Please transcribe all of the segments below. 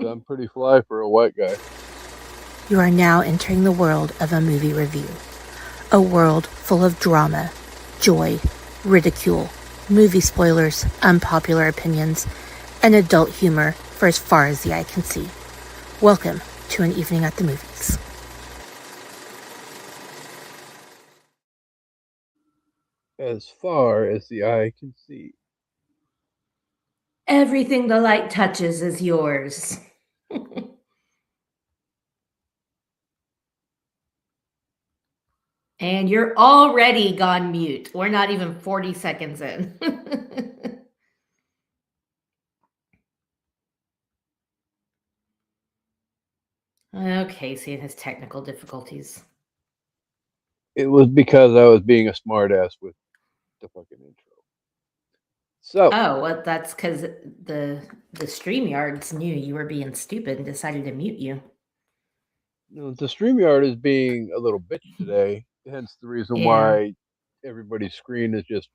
I'm pretty fly for a white guy. You are now entering the world of a movie review. A world full of drama, joy, ridicule, movie spoilers, unpopular opinions, and adult humor for as far as the eye can see. Welcome to An Evening at the Movies. As far as the eye can see. Everything the light touches is yours. And you're already gone mute. We're not even 40 seconds in. Okay, seeing his technical difficulties. It was because I was being a smartass with the fucking intro. So, well, that's because the StreamYards knew you were being stupid and decided to mute you. The StreamYard is being a little bitch today, hence the reason why everybody's screen is just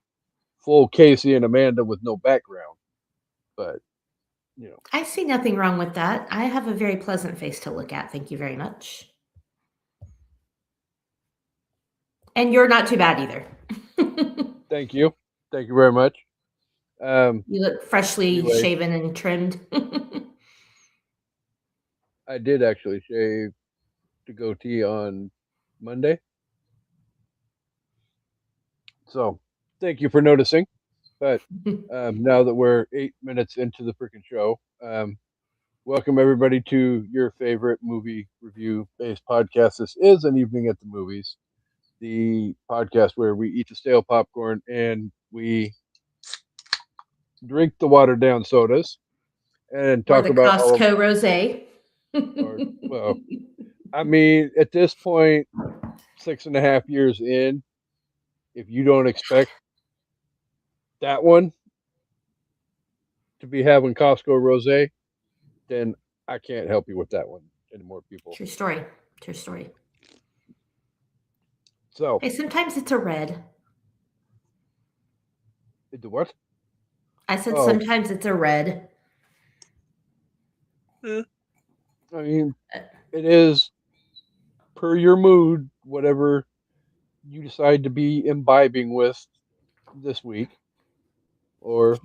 full Casey and Amanda with no background. But, I see nothing wrong with that. I have a very pleasant face to look at. Thank you very much. And you're not too bad either. Thank you. Thank you very much. You look freshly shaven and trimmed. I did actually shave the goatee on Monday. So, thank you for noticing. But now that we're 8 minutes into the freaking show, welcome everybody to your favorite movie review-based podcast. This is An Evening at the Movies, the podcast where we eat the stale popcorn and we drink the watered-down sodas and talk about Costco rosé. Well, I mean, at this point, 6.5 years in, if you don't expect that one to be having Costco rosé, then I can't help you with that one anymore, people. True story. True story. So, hey, sometimes it's a red. The what? I said sometimes it's a red. I mean, it is per your mood, whatever you decide to be imbibing with this week, or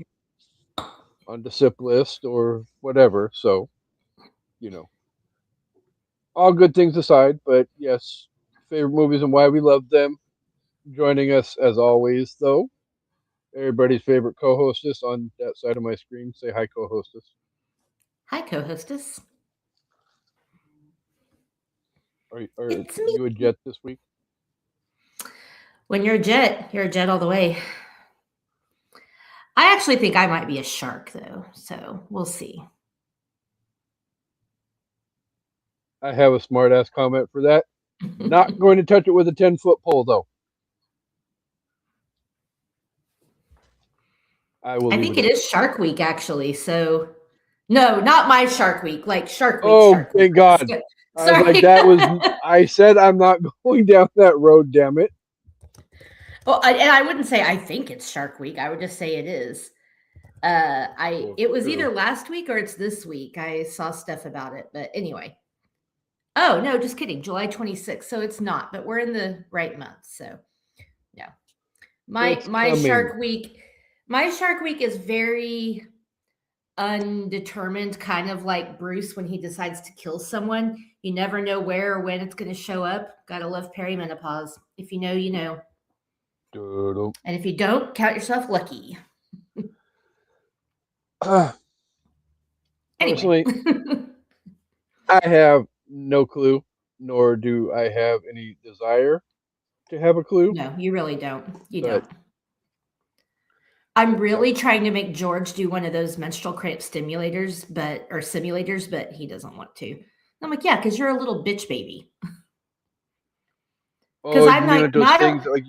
on the sip list, or whatever. So, all good things aside, but yes, favorite movies and why we love them. Joining us as always, though, everybody's favorite co-hostess on that side of my screen. Say hi, co-hostess. Hi, co-hostess. Are you a jet this week? When you're a jet all the way. I actually think I might be a shark, though, so we'll see. I have a smart-ass comment for that. Not going to touch it with a 10-foot pole, though. I think it is Shark Week, actually. So, no, not my Shark Week. Like Shark Week. Oh, Shark thank Week. God! I was like, that was. I said I'm not going down that road. Damn it! Well, and I wouldn't say I think it's Shark Week. I would just say it is. It was either last week or it's this week. I saw stuff about it, but anyway. Oh no, just kidding. July 26th. So it's not, but we're in the right month. So no, my Shark Week. My Shark Week is very undetermined, kind of like Bruce when he decides to kill someone. You never know where or when it's going to show up. Gotta love perimenopause. If you know, you know. And if you don't, count yourself lucky. Personally, I have no clue, nor do I have any desire to have a clue. No, you really don't. You don't. I'm really trying to make George do one of those menstrual cramp simulators, but he doesn't want to. I'm like, yeah, because you're a little bitch baby. Because I'm like, those things like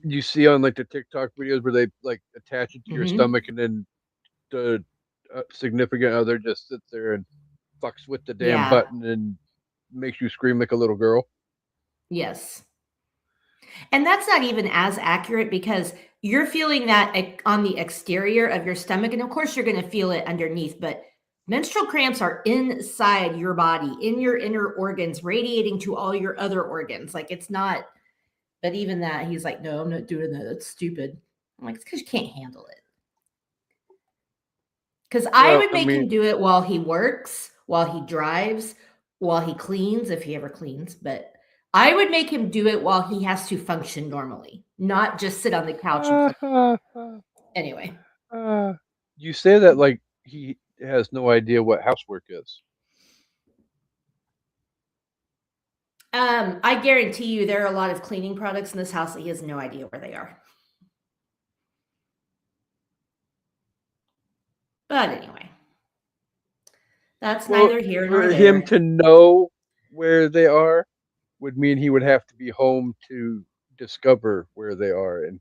you see on like the TikTok videos where they like attach it to your stomach, and then the significant other just sits there and fucks with the damn button and makes you scream like a little girl. Yes. And that's not even as accurate because you're feeling that on the exterior of your stomach. And of course you're going to feel it underneath. But Menstrual cramps are inside your body, in your inner organs, radiating to all your other organs. Like, it's not, but even that, he's like, no, I'm not doing that. That's stupid. I'm like, it's because you can't handle it. Because I would make him do it while he works, while he drives, while he cleans, if he ever cleans. But I would make him do it while he has to function normally, not just sit on the couch. Anyway. You say that like he has no idea what housework is. I guarantee you there are a lot of cleaning products in this house that he has no idea where they are. But anyway, that's neither here nor there. For him to know where they are would mean he would have to be home to discover where they are. And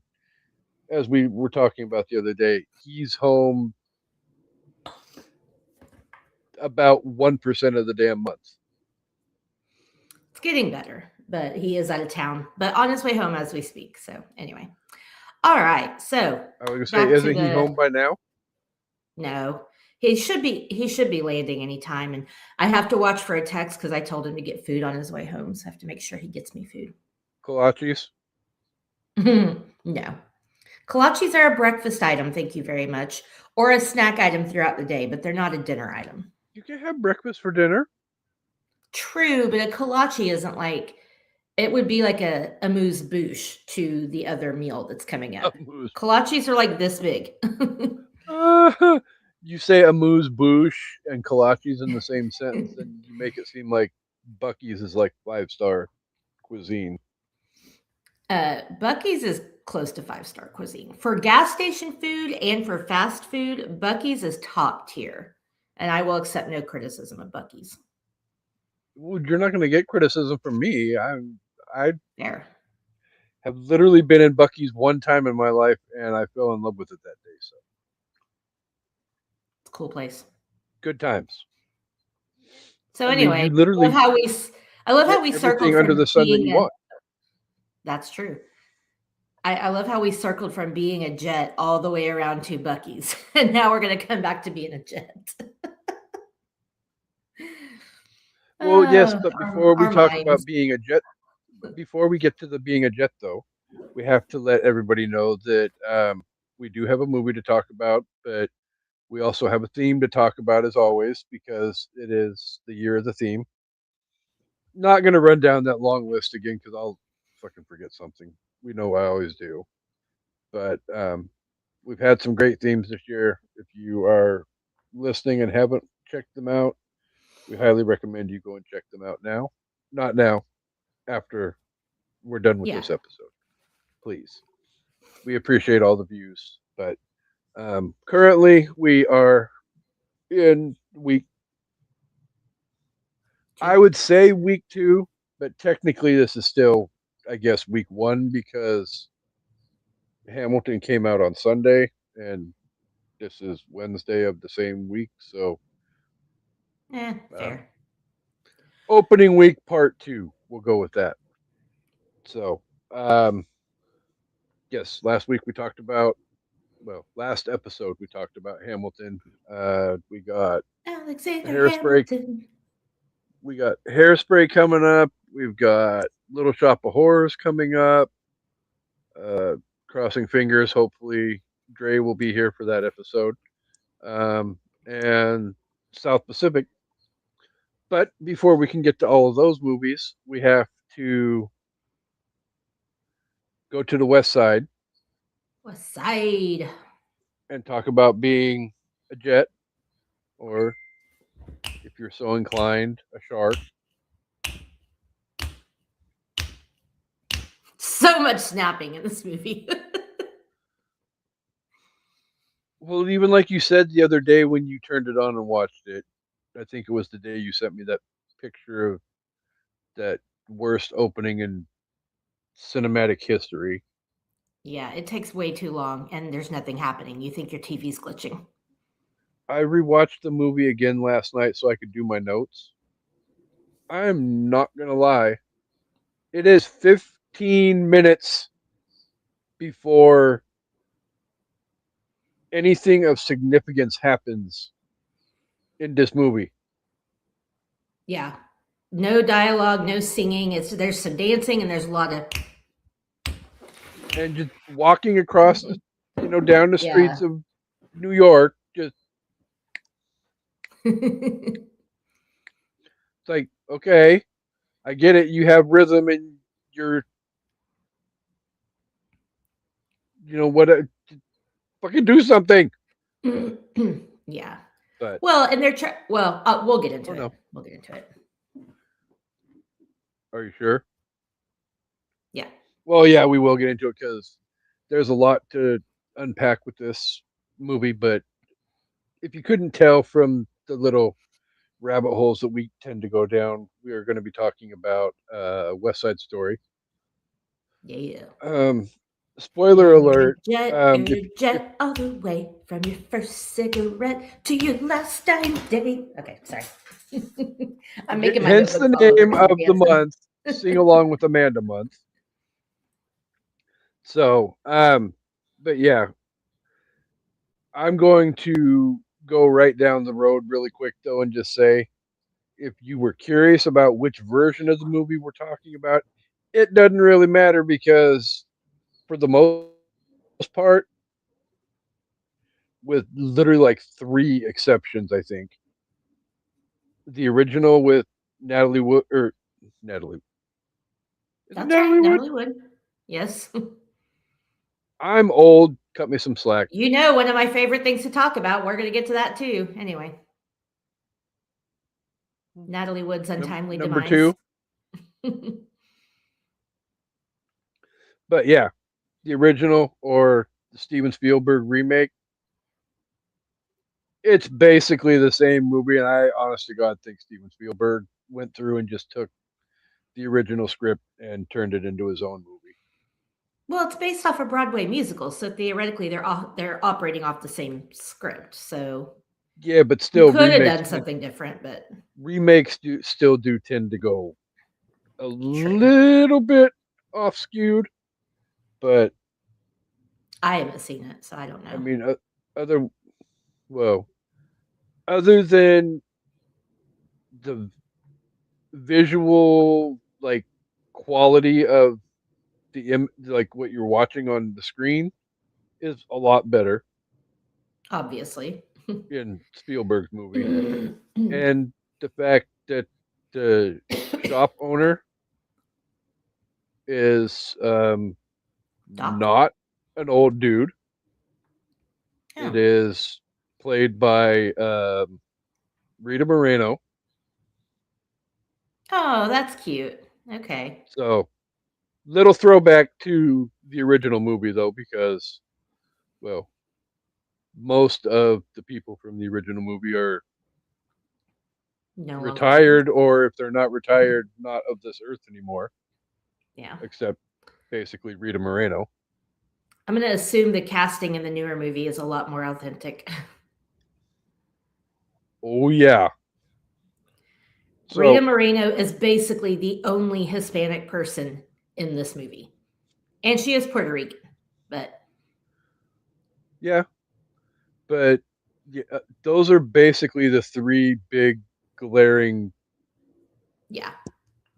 as we were talking about the other day, he's home about 1% of the damn month. It's getting better, but he is out of town, but on his way home as we speak. So anyway. All right. So I was gonna say, isn't he home by now? No. He should be landing anytime. And I have to watch for a text because I told him to get food on his way home. So I have to make sure he gets me food. Kolaches? No. Kolaches are a breakfast item, thank you very much, or a snack item throughout the day, but they're not a dinner item. You can have breakfast for dinner. True, but a kolache isn't like, it would be like a amuse-bouche to the other meal that's coming up. Kolaches are like this big. You say amuse-bouche and kolaches in the same sentence, and you make it seem like Buc-ee's is like 5-star cuisine. Buc-ee's is close to 5-star cuisine. For gas station food and for fast food, Buc-ee's is top tier. And I will accept no criticism of Buc-ee's. Well, you're not going to get criticism from me. I there have literally been in Buc-ee's one time in my life, and I fell in love with it that day. So it's a cool place. Good times. So anyway, I love how we circled under the sun that you want. That's true. I love how we circled from being a Jet all the way around to Buc-ee's, and now we're going to come back to being a Jet. Well, yes, but before we talk about being a Jet, before we get to the being a Jet, though, we have to let everybody know that we do have a movie to talk about, but we also have a theme to talk about as always, because it is the year of the theme. Not going to run down that long list again because I'll fucking forget something. We know I always do. But we've had some great themes this year. If you are listening and haven't checked them out, we highly recommend you go and check them out now. Not now, after we're done with this episode. Please. We appreciate all the views. But currently, we are in week, I would say week 2, but technically this is still, I guess, week 1 because Hamilton came out on Sunday and this is Wednesday of the same week. So, fair. Opening week part 2. We'll go with that. So, yes, last episode we talked about Hamilton. We got Alexander Hairspray. Hamilton. We got Hairspray coming up. We've got Little Shop of Horrors coming up. Crossing fingers. Hopefully, Dre will be here for that episode. And South Pacific. But before we can get to all of those movies, we have to go to the West Side. West Side. And talk about being a Jet, or if you're so inclined, a shark. So much snapping in this movie. Well, even like you said the other day when you turned it on and watched it, I think it was the day you sent me that picture of that worst opening in cinematic history. Yeah, it takes way too long and there's nothing happening. You think your TV's glitching. I rewatched the movie again last night so I could do my notes. I'm not going to lie. It is 15 minutes before anything of significance happens in this movie. Yeah. No dialogue, no singing. There's some dancing and there's a lot of and just walking across the, down the streets of New York, just it's like, okay, I get it. You have rhythm and you're, what? Fucking do something. Yeah. But well, and they're we'll get into it. No. We'll get into it. Are you sure? Yeah. Well, yeah, we will get into it because there's a lot to unpack with this movie. But if you couldn't tell from the little rabbit holes that we tend to go down, we are going to be talking about West Side Story. Yeah. Spoiler alert. Jet all the way from your first cigarette to your last dying day. Okay, sorry. I'm making my hence the name of the month. Sing along with Amanda month. So, but yeah, I'm going to go right down the road really quick though and just say, if you were curious about which version of the movie we're talking about, it doesn't really matter because for the most part, with literally like 3 exceptions, I think, the original with Natalie Wood or Natalie. That's Natalie Wood? Natalie Wood. Yes. I'm old. Cut me some slack. One of my favorite things to talk about. We're going to get to that too. Anyway. Natalie Wood's untimely number demise. 2. But yeah, the original or the Steven Spielberg remake, it's basically the same movie. And I honest to God think Steven Spielberg went through and just took the original script and turned it into his own movie. Well, it's based off a Broadway musical, so theoretically they're operating off the same script. So yeah, but still, could have done something different. But remakes still do tend to go a little bit off skewed. But I haven't seen it, so I don't know. I mean, other than the visual like quality of like what you're watching on the screen is a lot better, obviously, in Spielberg's movie. And the fact that the shop owner is not an old dude. Oh. It is played by Rita Moreno. Oh, that's cute. Okay. So, little throwback to the original movie, though, because, well, most of the people from the original movie are retired, or if they're not retired, not of this earth anymore. Yeah. Except basically Rita Moreno. I'm going to assume the casting in the newer movie is a lot more authentic. Oh, yeah. So, Rita Moreno is basically the only Hispanic person in this movie. And she is Puerto Rican, but. Yeah. But yeah, those are basically the 3 big glaring. Yeah.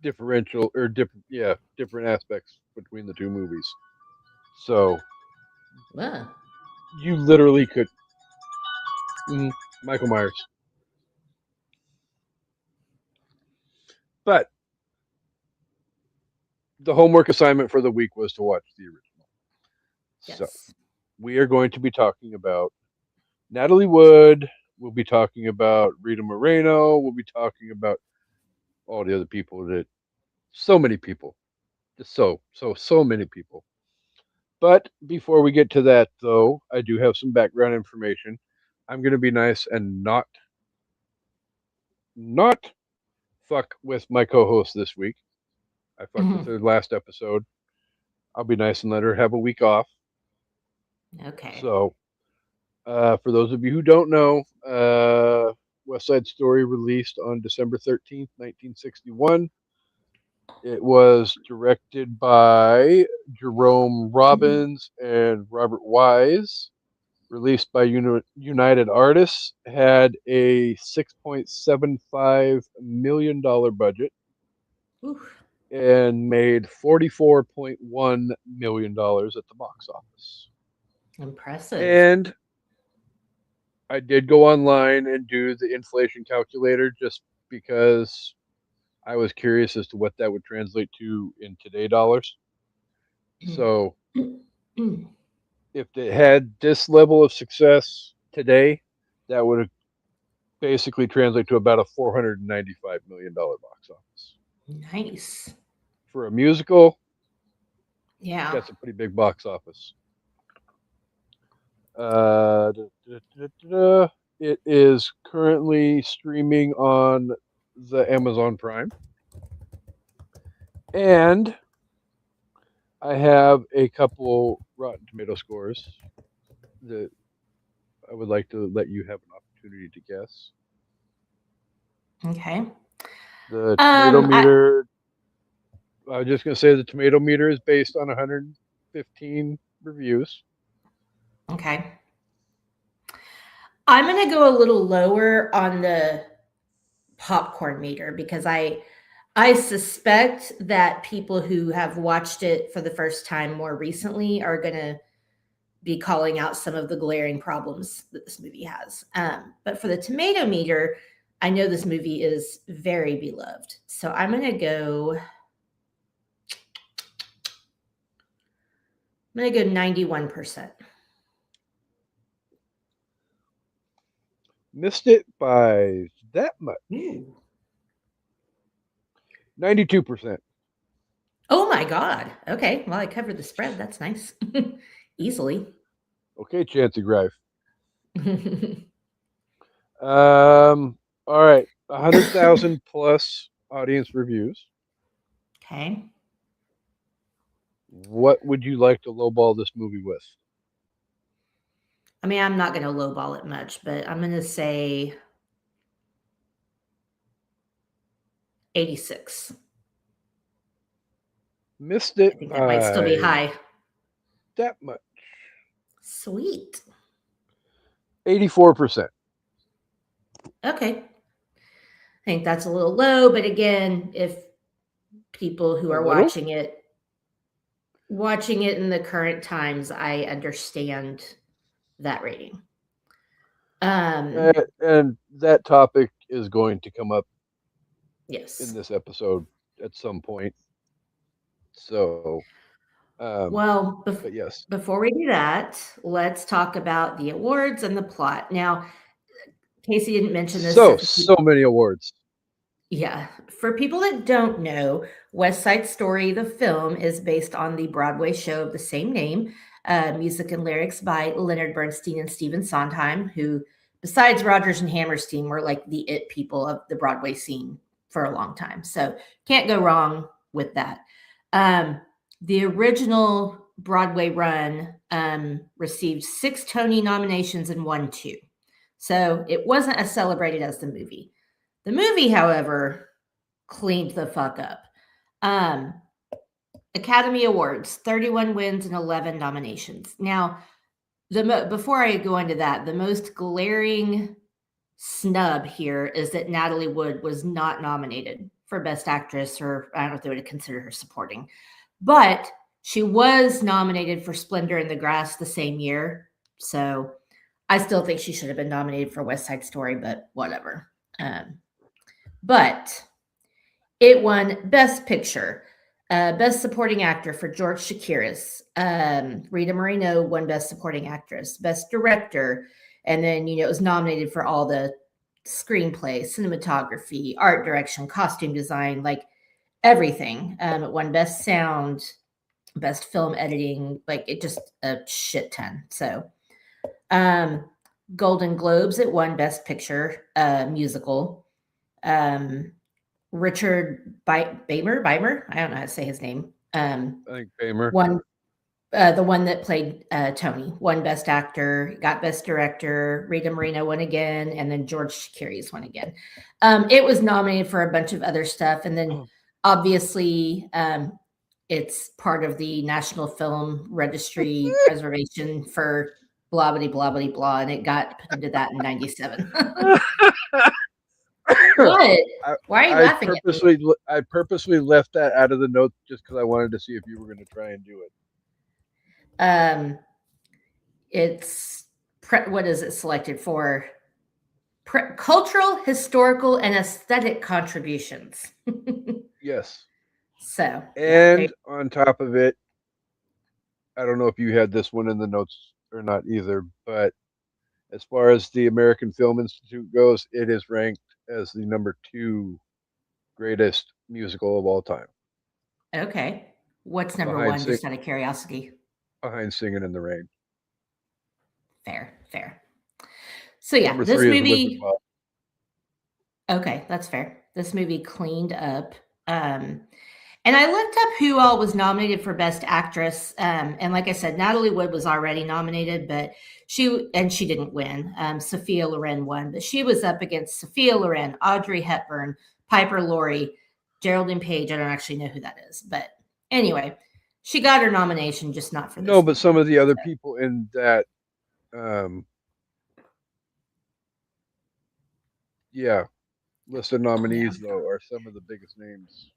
Differential or different aspects between the 2 movies. So. Wow. You literally could. Michael Myers. But the homework assignment for the week was to watch the original. Yes. So we are going to be talking about Natalie Wood. We'll be talking about Rita Moreno. We'll be talking about all the other people so many people. Just so many people. But before we get to that, though, I do have some background information. I'm going to be nice and not fuck with my co-host this week. I fucked with her last episode. I'll be nice and let her have a week off. Okay. So, for those of you who don't know, West Side Story released on December 13th, 1961. It was directed by Jerome Robbins and Robert Wise. released by United Artists, had a $6.75 million budget. Oof. And made $44.1 million at the box office. Impressive. And I did go online and do the inflation calculator just because I was curious as to what that would translate to in today dollars. So if it had this level of success today, that would basically translate to about a $495 million box office. Nice. For a musical, yeah, that's a pretty big box office. It is currently streaming on the Amazon Prime. And I have a couple Rotten Tomato scores that I would like to let you have an opportunity to guess. Okay. The tomato meter, I was just going to say the tomato meter is based on 115 reviews. Okay. I'm going to go a little lower on the popcorn meter because I suspect that people who have watched it for the first time more recently are going to be calling out some of the glaring problems that this movie has. But for the tomato meter, I know this movie is very beloved. So I'm going to go 91%. Missed it by that much. 92%. Oh my God. Okay. Well, I covered the spread. That's nice. Easily. Okay, Chancy Greif. All right. 100,000 plus audience reviews. Okay. What would you like to lowball this movie with? I mean, I'm not going to lowball it much, but I'm going to say 86. Missed it. I think that might still be high. That much. Sweet. 84%. Okay. I think that's a little low, but again, if people who are watching it in the current times, I understand that rating. And that topic is going to come up yes in this episode at some point. So well, but yes. Before we do that, let's talk about the awards and the plot. Now, Casey didn't mention this. So many awards. Yeah. For people that don't know, West Side Story, the film, is based on the Broadway show of the same name, music and lyrics by Leonard Bernstein and Stephen Sondheim, who, besides Rodgers and Hammerstein, were like the it people of the Broadway scene for a long time. So can't go wrong with that. The original Broadway run received 6 Tony nominations and won 2. So it wasn't as celebrated as the movie. The movie, however, cleaned the fuck up. Academy Awards, 31 wins and 11 nominations. Now, before I go into that, the most glaring snub here is that Natalie Wood was not nominated for Best Actress, or I don't know if they would have considered her supporting. But she was nominated for Splendor in the Grass the same year. So I still think she should have been nominated for West Side Story, but whatever. But it won Best Picture, Best Supporting Actor for George Chakiris. Rita Moreno won Best Supporting Actress, Best Director, and then, it was nominated for all the screenplay, cinematography, art direction, costume design, like everything. It won Best Sound, Best Film Editing, like it just a shit ton. So, Golden Globes, it won Best Picture, musical. Richard Beymer, I don't know how to say his name. I think Beymer won the one that played Tony, won Best Actor, got Best Director. Rita Moreno won again, and then George Chakiris won again. It was nominated for a bunch of other stuff, and then obviously it's part of the National Film Registry preservation for blah, blah, blah, blah, blah, and it got put into that in 97. What? Why are you laughing at me? I purposely left that out of the notes just because I wanted to see if you were going to try and do it. It's what is it selected for? Cultural, historical, and aesthetic contributions. Yes. So, and on top of it, I don't know if you had this one in the notes or not either, but as far as the American Film Institute goes, it is ranked as the number 2 greatest musical of all time. Okay. What's number 1, just out of curiosity? Behind Singing in the Rain. Fair. So yeah, number this movie. Okay, that's fair. This movie cleaned up. And I looked up who all was nominated for Best Actress. And like I said, Natalie Wood was already nominated, but she didn't win. Sophia Loren won, but she was up against Sophia Loren, Audrey Hepburn, Piper Laurie, Geraldine Page. I don't actually know who that is, but anyway, she got her nomination, just not for this. No, but some of the other people in that, list of nominees though are some of the biggest names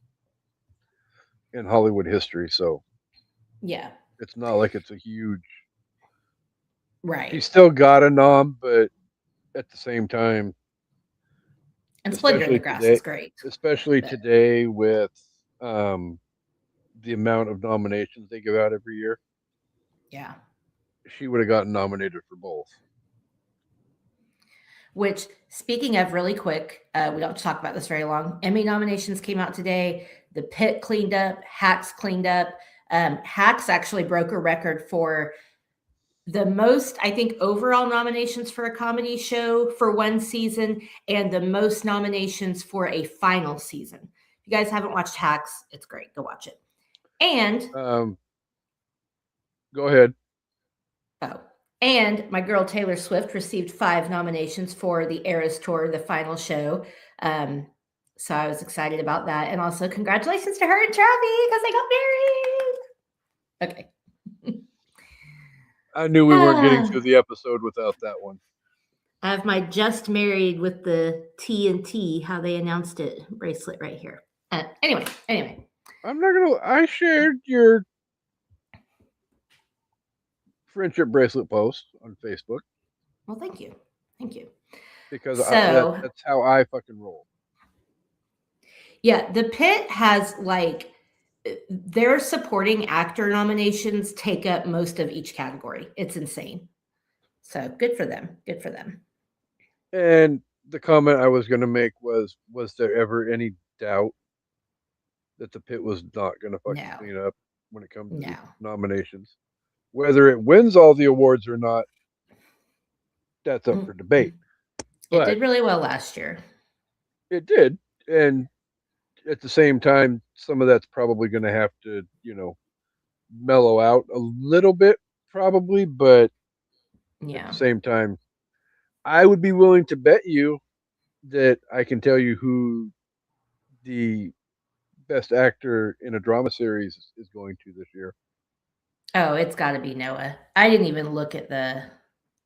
in Hollywood history. So yeah, it's not like it's a huge. Right. He still got a nom, but at the same time. And Splendor in the Grass is great. Especially today with the amount of nominations they give out every year. Yeah. She would have gotten nominated for both. Which, speaking of really quick, we don't talk about this very long. Emmy nominations came out today. The Pit cleaned up. Hacks cleaned up. Hacks actually broke a record for the most, I think, overall nominations for a comedy show for one season and the most nominations for a final season. If you guys haven't watched Hacks, it's great. Go watch it. And go ahead. Oh, and my girl Taylor Swift received 5 nominations for the Eras Tour, the final show. So I was excited about that. And also congratulations to her and Travis because they got married. Okay. I knew we weren't getting through the episode without that one. I have my just married with the TNT, how they announced it, bracelet right here. Anyway. I shared your friendship bracelet post on Facebook. Well, thank you. Because that's how I fucking roll. Yeah, the Pit has their supporting actor nominations take up most of each category. It's insane. So good for them. And the comment I was going to make was there ever any doubt that the Pit was not going to fucking clean up when it comes to nominations? Whether it wins all the awards or not, that's up for debate. It did really well last year. It did. And at the same time, some of that's probably going to have to, mellow out a little bit, probably. But at the same time, I would be willing to bet you that I can tell you who the best actor in a drama series is going to this year. Oh, it's got to be Noah. I didn't even look at the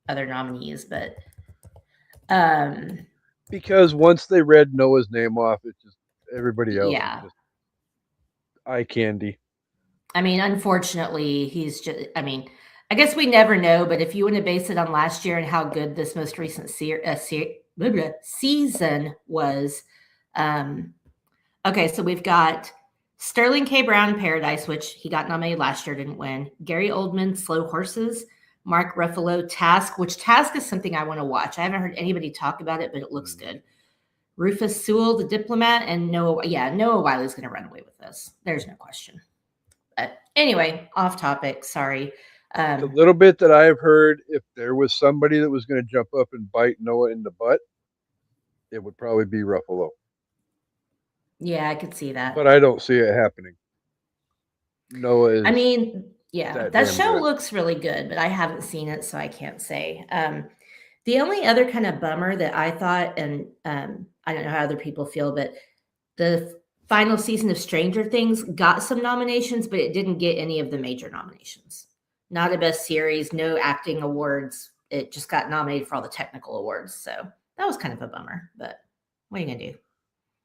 other nominees, but because once they read Noah's name off, it's just everybody else is just eye candy. I mean, unfortunately, he's just. I mean, I guess we never know. But if you want to base it on last year and how good this most recent season was, okay, so we've got Sterling K. Brown, Paradise, which he got nominated last year, didn't win. Gary Oldman, Slow Horses. Mark Ruffalo, Task, which Task is something I want to watch. I haven't heard anybody talk about it, but it looks good. Rufus Sewell, The Diplomat, and Noah Wiley's going to run away with this. There's no question. But anyway, off topic. Sorry. The little bit that I have heard, if there was somebody that was going to jump up and bite Noah in the butt, it would probably be Ruffalo. Yeah, I could see that. But I don't see it happening. Noah is... I mean... Yeah, that show looks really good, but I haven't seen it, so I can't say. The only other kind of bummer that I thought, and I don't know how other people feel, but the final season of Stranger Things got some nominations, but it didn't get any of the major nominations. not a best series, no acting awards. It just got nominated for all the technical awards. So that was kind of a bummer, but what are you going to do?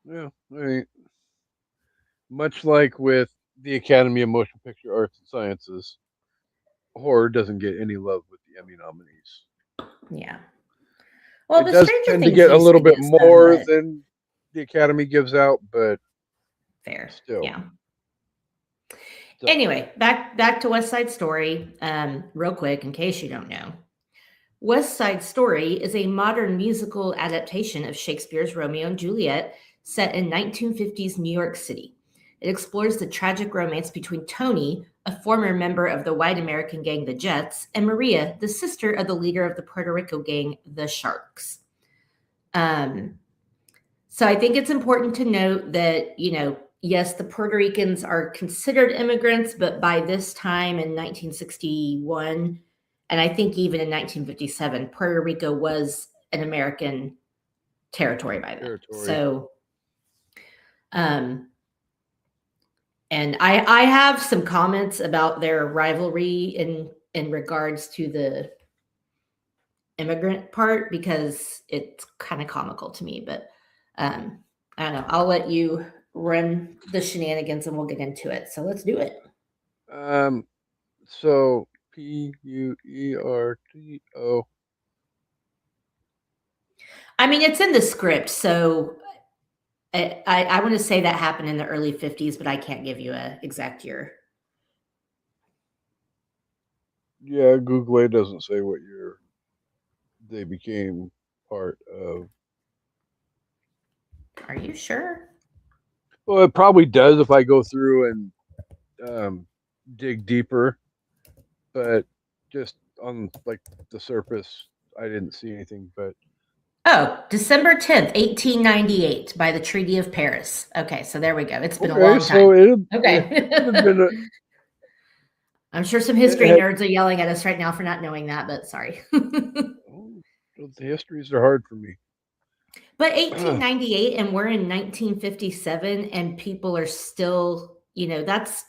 Yeah, I mean, much like with the Academy of Motion Picture Arts and Sciences, horror doesn't get any love with the Emmy nominees. Yeah. Well, it the does Stranger tend to Things get a used little to bit get some, more but than the Academy gives out, but fair. still. Yeah. So, Anyway, back to West Side Story. Real quick, in case you don't know, West Side Story is a modern musical adaptation of Shakespeare's Romeo and Juliet set in 1950s New York City. It explores the tragic romance between Tony, a former member of the white American gang the Jets, and Maria, the sister of the leader of the Puerto Rico gang, the Sharks. So I think it's important to note that, yes, the Puerto Ricans are considered immigrants, but by this time in 1961, and I think even in 1957, Puerto Rico was an American territory by then. So, and I have some comments about their rivalry in regards to the immigrant part, because it's kind of comical to me, but I don't know. I'll let you run the shenanigans and we'll get into it. So let's do it. So Puerto. I mean, it's in the script, so I want to say that happened in the early 50s, but I can't give you an exact year. Yeah, Google doesn't say what year they became part of. Are you sure? Well, it probably does if I go through and dig deeper, but just on like the surface, I didn't see anything. But December 10th, 1898, by the Treaty of Paris. Okay, so there we go. It's been a long time. So okay. I'm sure some history nerds are yelling at us right now for not knowing that, but sorry. The histories are hard for me. But 1898, and we're in 1957, and people are still, that's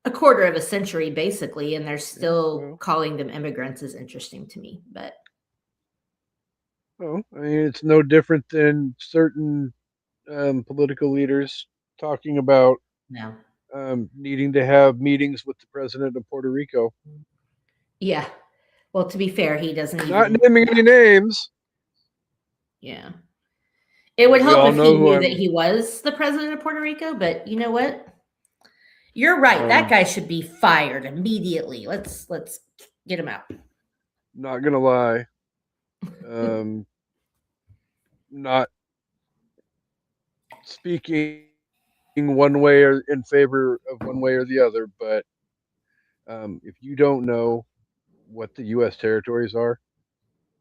a quarter of a century basically, and they're still calling them immigrants is interesting to me. But I mean, it's no different than certain political leaders talking about needing to have meetings with the president of Puerto Rico. Yeah. Well, to be fair, he doesn't not naming any names. Yeah. It would help if he knew that he was the president of Puerto Rico, but you know what? You're right. That guy should be fired immediately. Let's get him out. Not gonna lie. Not speaking one way or in favor of one way or the other, but if you don't know what the U.S. territories are,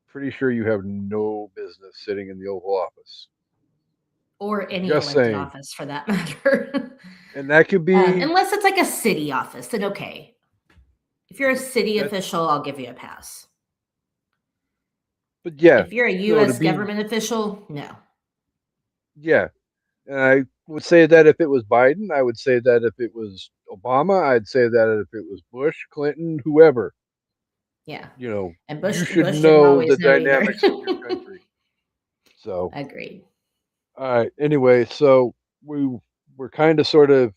pretty sure you have no business sitting in the Oval Office. Or any elected office for that matter. And that could be... unless it's like a city office, then okay. If you're a city official, I'll give you a pass. But yeah. If you're a U.S. government official, no. Yeah. And I would say that if it was Biden, I would say that if it was Obama, I'd say that if it was Bush, Clinton, whoever. Yeah. And Bush, you should know the dynamics of your country. So agreed. All right. Anyway, so we're kind of sort of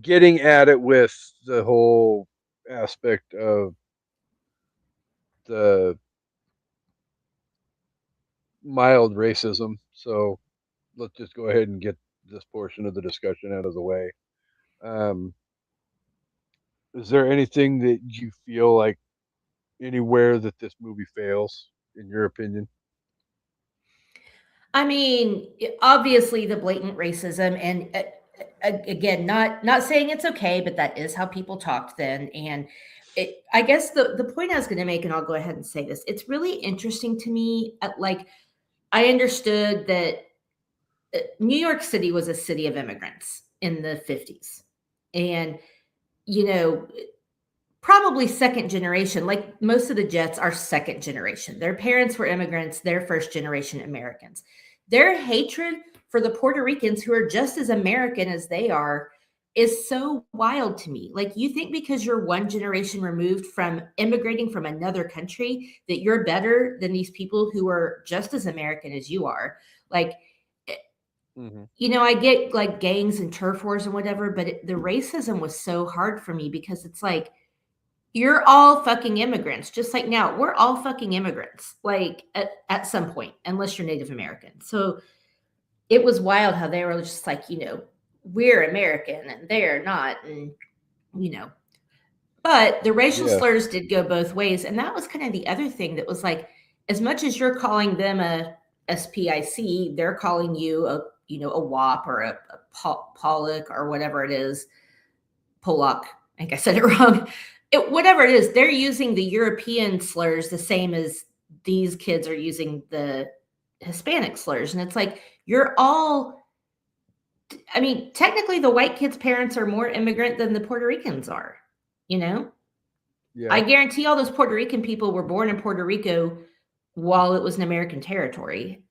getting at it with the whole aspect of the mild racism. So let's just go ahead and get this portion of the discussion out of the way. Is there anything that you feel like anywhere that this movie fails, in your opinion? I mean, obviously the blatant racism, and again, not saying it's okay, but that is how people talked then. And I guess the point I was going to make, and I'll go ahead and say this, it's really interesting to me. I understood that New York City was a city of immigrants in the 50s. And, probably second generation, like most of the Jets are second generation. Their parents were immigrants, they're first generation Americans. Their hatred for the Puerto Ricans, who are just as American as they are, is so wild to me. Like, you think because you're one generation removed from immigrating from another country that you're better than these people who are just as American as you are. Like, I get like gangs and turf wars and whatever, but the racism was so hard for me because it's like, you're all fucking immigrants. Just like now, we're all fucking immigrants, like at some point, unless you're Native American. So it was wild how they were just like, we're American and they're not. And, but the racial slurs did go both ways. And that was kind of the other thing that was like, as much as you're calling them a SPIC, they're calling you a WAP or a Pollock or whatever it is. Pollock. I think I said it wrong. Whatever it is, they're using the European slurs the same as these kids are using the Hispanic slurs. And it's like, you're all, I mean, technically the white kids' parents are more immigrant than the Puerto Ricans are, Yeah. I guarantee all those Puerto Rican people were born in Puerto Rico while it was an American territory.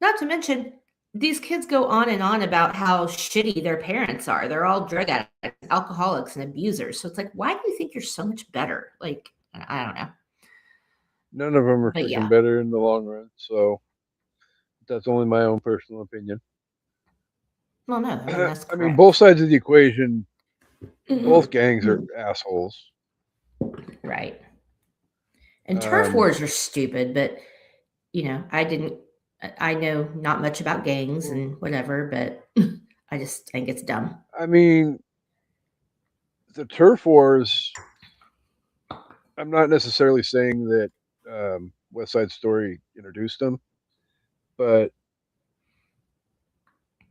Not to mention, these kids go on and on about how shitty their parents are. They're all drug addicts, alcoholics, and abusers. So it's like, why do you think you're so much better? Like, I don't know. None of them are freaking better in the long run. So that's only my own personal opinion. Well, no, that's correct. I mean, both sides of the equation, both gangs are assholes. Right. And turf wars are stupid, but, I know not much about gangs and whatever, but I just think it's dumb. I mean, the turf wars, I'm not necessarily saying that West Side Story introduced them, but,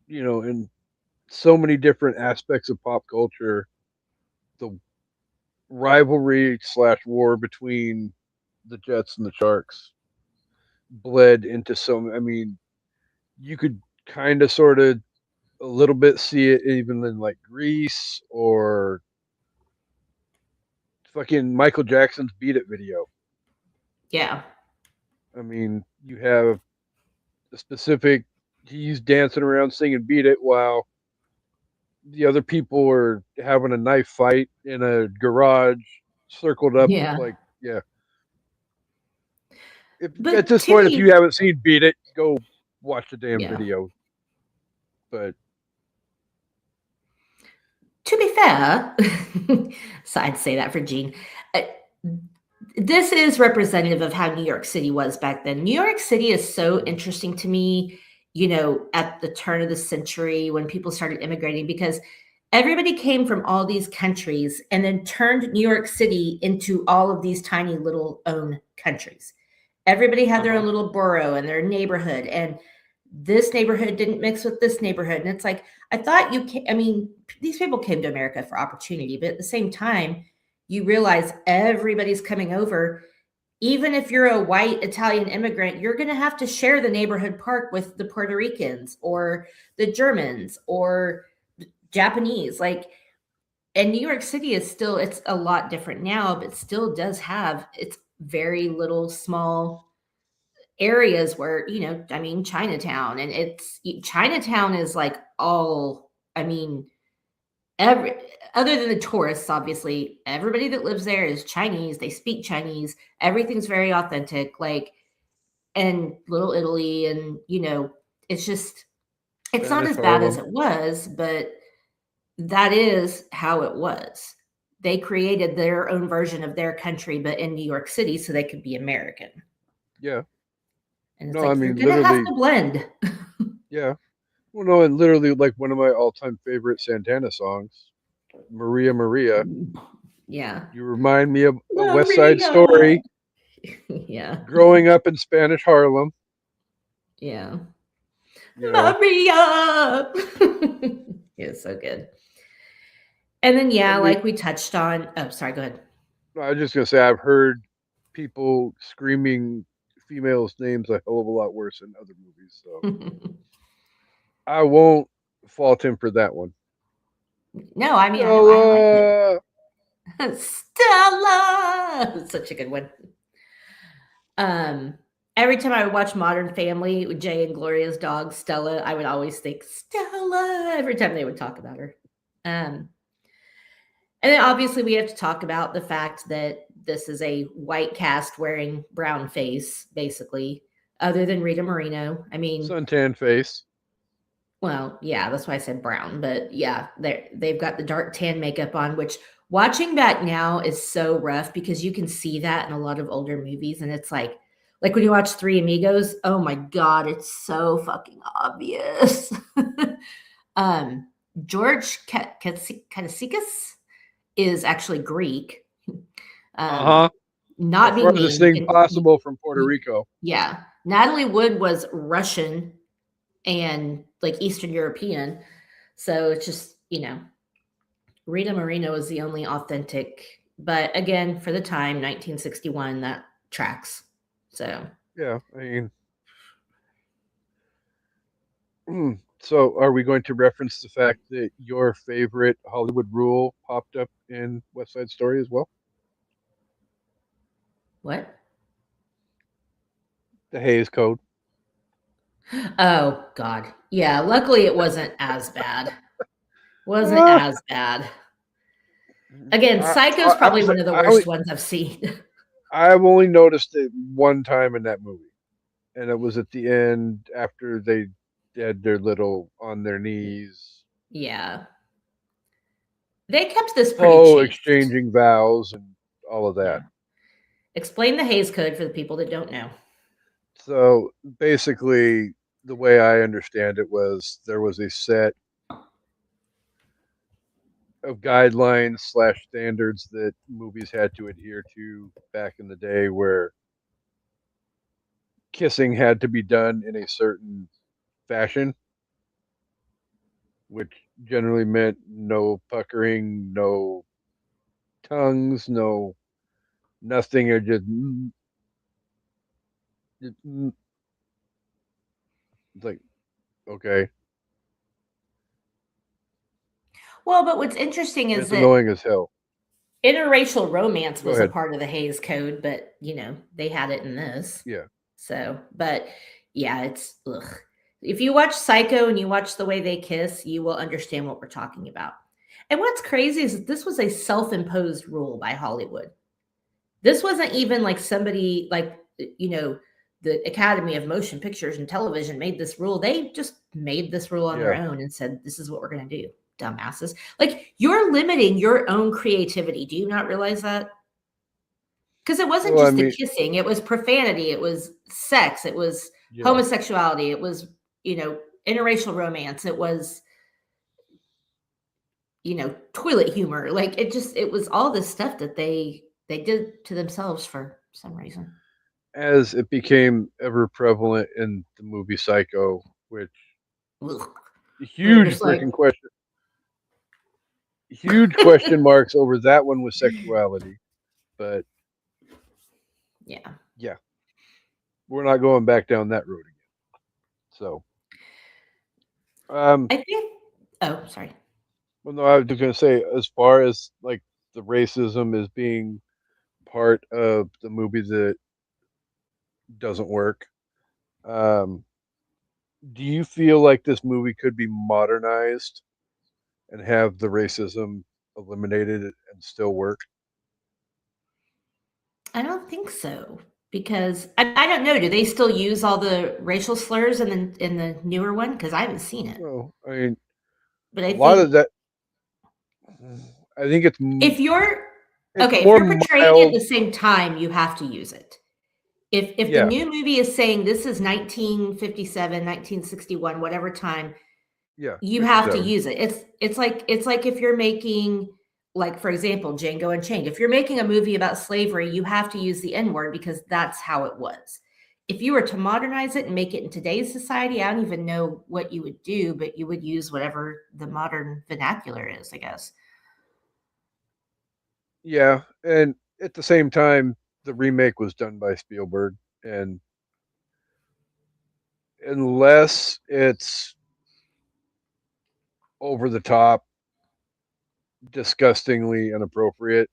in so many different aspects of pop culture, the rivalry / war between the Jets and the Sharks bled into you could kind of sort of a little bit see it even in like Grease or fucking Michael Jackson's Beat It video. Yeah. I mean, you have a specific, he's dancing around singing Beat It while the other people were having a knife fight in a garage circled up. At this point, if you haven't seen Beat It, go watch the damn video. But to be fair, so I'd say that for Gene, this is representative of how New York City was back then. New York City is so interesting to me, at the turn of the century when people started immigrating, because everybody came from all these countries and then turned New York City into all of these tiny little own countries. Everybody had their own little borough and their neighborhood, and this neighborhood didn't mix with this neighborhood. And it's like, I thought these people came to America for opportunity, but at the same time, you realize everybody's coming over. Even if you're a white Italian immigrant, you're going to have to share the neighborhood park with the Puerto Ricans or the Germans or Japanese. And New York City is still, it's a lot different now, but still does have its very little small areas where, Chinatown, and Chinatown is like all, other than the tourists, obviously, everybody that lives there is Chinese. They speak Chinese. Everything's very authentic, and Little Italy. And, it's just, it's not as bad as it was, but that is how it was. They created their own version of their country, but in New York City, so they could be American. Yeah. And it's you're going to have to blend. Yeah. Well, no, and literally, like one of my all-time favorite Santana songs, Maria Maria. Yeah. You remind me of a West Side Story. Yeah. Growing up in Spanish Harlem. Yeah. Maria. It's so good. And then, like we touched on. Oh, sorry. Go ahead. I was just going to say, I've heard people screaming females' names a hell of a lot worse in other movies. So I won't fault him for that one. No, I mean, I like it. Stella! It's such a good one. Every time I would watch Modern Family with Jay and Gloria's dog, Stella, I would always think, Stella, every time they would talk about her. And then obviously we have to talk about the fact that this is a white cast wearing brown face, basically, other than Rita Moreno. I mean, suntan face. well, yeah, that's why I said brown, but yeah, they've got the dark tan makeup on, which watching back now is so rough because you can see that in a lot of older movies, and it's like when you watch Three Amigos, oh my god, it's so fucking obvious. George Katsikis is actually Greek. Not the being farthest mean. thing possible from Puerto Rico. Yeah. Natalie Wood was Russian and like Eastern European. So it's just, Rita Moreno is the only authentic, but again, for the time, 1961, that tracks. So yeah, I mean, so are we going to reference the fact that your favorite Hollywood rule popped up in West Side Story as well? what? The Hays Code. Oh God. Yeah. Luckily it wasn't as bad. Wasn't as bad. Again, Psycho's probably one of the worst ones I've seen. I've only noticed it one time in that movie, and it was at the end after they had their little on their knees. Yeah. They kept this pretty chaste. Exchanging vows and all of that. Yeah. Explain the Hays Code for the people that don't know. So basically, the way I understand it was there was a set of guidelines / standards that movies had to adhere to back in the day, where kissing had to be done in a certain fashion, which generally meant no puckering, no tongues, no nothing, or just like, okay. Well, but what's interesting is it's that annoying as hell. Interracial romance was a part of the Hays Code, but they had it in this. Yeah. So, but yeah, it's ugh. If you watch Psycho and you watch the way they kiss, you will understand what we're talking about. And what's crazy is that this was a self-imposed rule by Hollywood. This wasn't even like somebody like, the Academy of Motion Pictures and Television made this rule. They just made this rule on their own and said, this is what we're going to do. Dumbasses. Like, you're limiting your own creativity. Do you not realize that? Because it wasn't just the kissing, it was profanity, it was sex, it was homosexuality, it was interracial romance, it was toilet humor. Like, it was all this stuff that they did to themselves for some reason. As it became ever prevalent in the movie Psycho, which huge freaking question. Huge question marks over that one with sexuality, but yeah, we're not going back down that road again. So, I think. Oh, sorry. Well, no, I was just going to say, as far as like the racism is being part of the movie that doesn't work, do you feel like this movie could be modernized and have the racism eliminated and still work? I don't think so, because I don't know. Do they still use all the racial slurs in the newer one? Because I haven't seen it. No, I mean, but I lot of that. I think it's if you're portraying it at the same time, you have to use it. If the new movie is saying this is 1957, 1961, whatever time, you have to use it. It's like if you're making, like, for example, Django Unchained. If you're making a movie about slavery, you have to use the N-word because that's how it was. If you were to modernize it and make it in today's society, I don't even know what you would do, but you would use whatever the modern vernacular is, I guess. Yeah, and at the same time, the remake was done by Spielberg, and unless it's over the top, disgustingly inappropriate,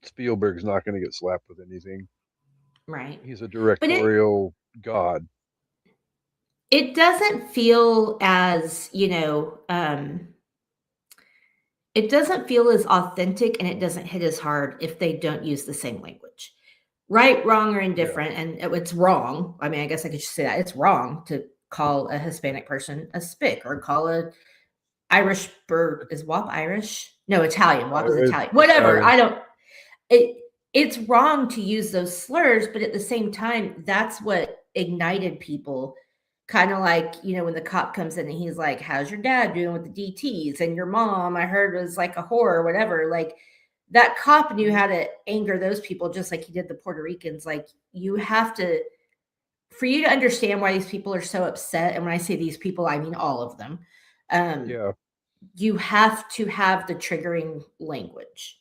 Spielberg's not going to get slapped with anything. Right. He's a directorial god. It doesn't feel as, it doesn't feel as authentic and it doesn't hit as hard if they don't use the same language. Right, wrong, or indifferent, and it's wrong. I mean, I guess I could just say that it's wrong to call a Hispanic person a spick or call a Irish bird is WAP Irish? No, Italian. WAP is Italian. Whatever. Italian. I don't. It's wrong to use those slurs, but at the same time, that's what ignited people. Kind of like, when the cop comes in and he's like, "How's your dad doing with the DTs?" And your mom, I heard, was like a whore or whatever. Like, that cop knew how to anger those people just like he did the Puerto Ricans. Like, you have to, for you to understand why these people are so upset. And when I say these people, I mean all of them. You have to have the triggering language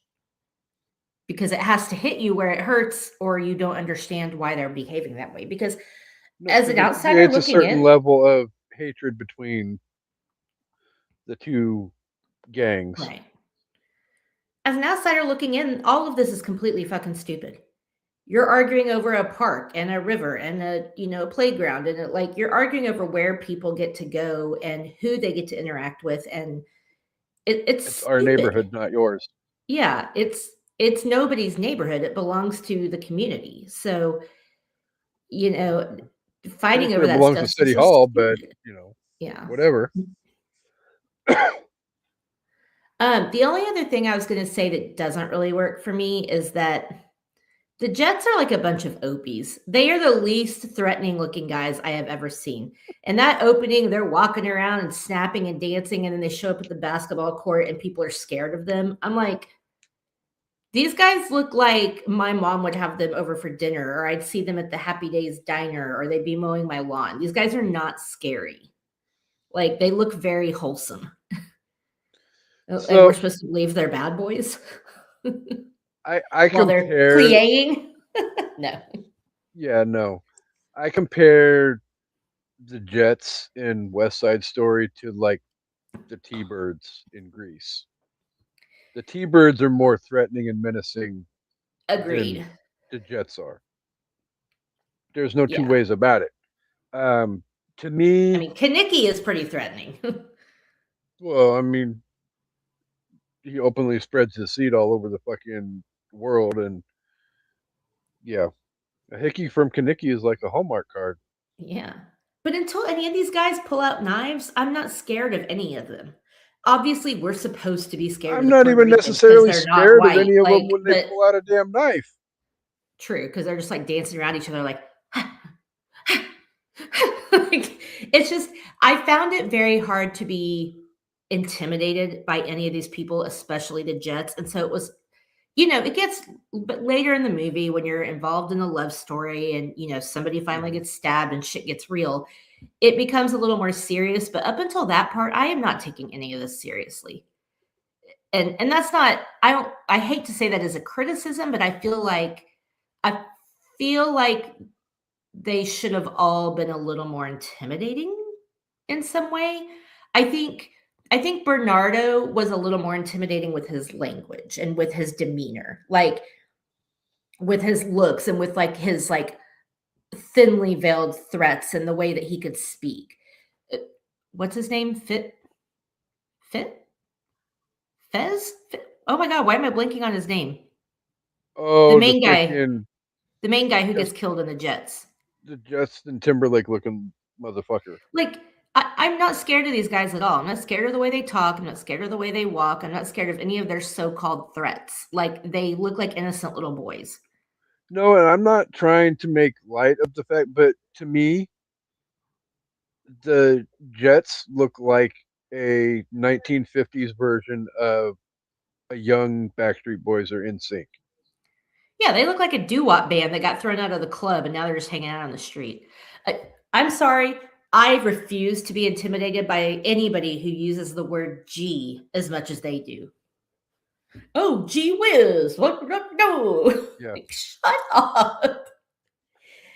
because it has to hit you where it hurts, or you don't understand why they're behaving that way. Because as an outsider it's looking a certain in, level of hatred between the two gangs. right? As an outsider looking in, all of this is completely fucking stupid. You're arguing over a park and a river and a playground, and like you're arguing over where people get to go and who they get to interact with, and it's our neighborhood, not yours. Yeah, it's nobody's neighborhood. It belongs to the community. So, fighting over that belongs stuff to City Hall, but yeah, whatever. The only other thing I was going to say that doesn't really work for me is that the Jets are like a bunch of opies. They are the least threatening looking guys I have ever seen. And that opening, they're walking around and snapping and dancing, and then they show up at the basketball court and people are scared of them. I'm like, these guys look like my mom would have them over for dinner, or I'd see them at the Happy Days diner, or they'd be mowing my lawn. These guys are not scary. Like, they look very wholesome. And we're supposed to believe they're bad boys. I compare playing. No. Yeah, no. I compare the Jets in West Side Story to like the T-Birds in Grease. The T-Birds are more threatening and menacing. Agreed. Than the Jets are. There's no two ways about it. To me, I mean, Kaneki is pretty threatening. Well, I mean, he openly spreads his seed all over the fucking world, and yeah, a hickey from Kaneki is like a Hallmark card. Yeah, but until any of these guys pull out knives, I'm not scared of any of them. Obviously, we're supposed to be scared. I'm not even necessarily scared of any of them when they pull out a damn knife. True, because they're just like dancing around each other, like. Like, it's just, I found it very hard to be intimidated by any of these people, especially the Jets. And so it was, it gets, but later in the movie when you're involved in a love story and, somebody finally gets stabbed and shit gets real, it becomes a little more serious. But up until that part, I am not taking any of this seriously. And that's not, I hate to say that as a criticism, but I feel like they should have all been a little more intimidating in some way. I think Bernardo was a little more intimidating with his language and with his demeanor, like with his looks and with like his like thinly veiled threats and the way that he could speak. What's his name? Fez? Oh my God, why am I blanking on his name? Oh, the main guy who gets killed in the Jets. The Justin Timberlake looking motherfucker. Like, I'm not scared of these guys at all. I'm not scared of the way they talk. I'm not scared of the way they walk. I'm not scared of any of their so-called threats. Like, they look like innocent little boys. No, and I'm not trying to make light of the fact, but to me, the Jets look like a 1950s version of a young Backstreet Boys or NSYNC. Yeah, they look like a doo-wop band that got thrown out of the club and now they're just hanging out on the street. I'm sorry. I refuse to be intimidated by anybody who uses the word G as much as they do. Oh, gee whiz. What? No. Yeah. Like, shut up.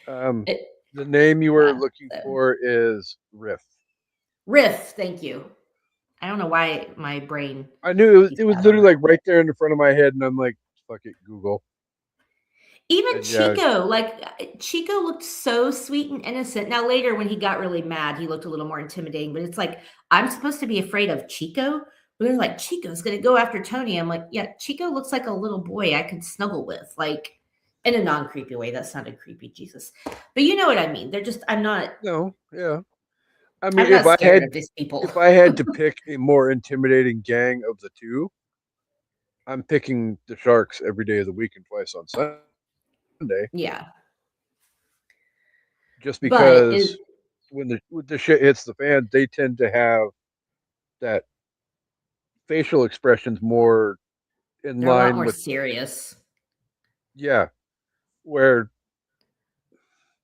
The name you were looking for is Riff. Riff, thank you. I don't know why my brain. I knew it was literally like right there in the front of my head, and I'm like, fuck it, Google. Even Chico, Chico looked so sweet and innocent. Now later when he got really mad, he looked a little more intimidating, but it's like, I'm supposed to be afraid of Chico they're like, Chico's gonna go after Tony. I'm like, yeah, Chico looks like a little boy I could snuggle with, like in a non-creepy way. That sounded creepy, Jesus. But you know what I mean. They're just No, yeah. I mean, I'm not scared of these people. if I had to pick a more intimidating gang of the two, I'm picking the Sharks every day of the week and twice on Sunday. Yeah. Just But because when the shit hits the fan, they tend to have that facial expressions more in they're a lot line more with serious. yeah, where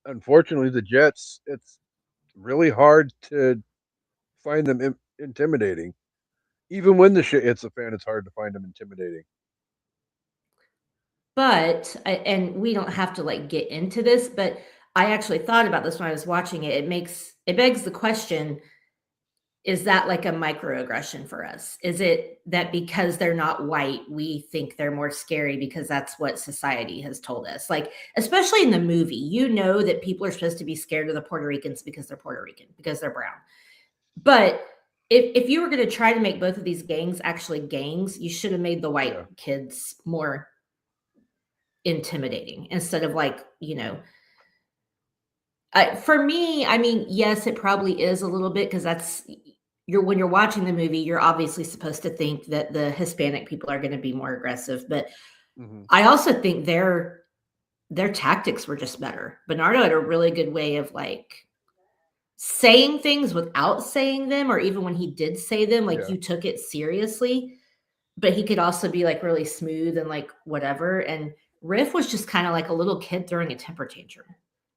unfortunately the Jets, it's really hard to find them intimidating. Even when the shit hits the fan, it's hard to find them intimidating. But and we don't have to like get into this, but I actually thought about this when I was watching it. It begs the question, is that like a microaggression for us? Is it that because they're not white, we think they're more scary because that's what society has told us? Like, especially in the movie, you know that people are supposed to be scared of the Puerto Ricans because they're Puerto Rican, because they're brown. But if you were going to try to make both of these gangs actually gangs, you should have made the white kids more intimidating instead of like, for me, I mean, yes, it probably is a little bit because that's when you're watching the movie, you're obviously supposed to think that the Hispanic people are going to be more aggressive, but I also think their tactics were just better. Bernardo had a really good way of like saying things without saying them, or even when he did say them, like you took it seriously, but he could also be like really smooth and like whatever. And Riff was just kind of like a little kid throwing a temper tantrum.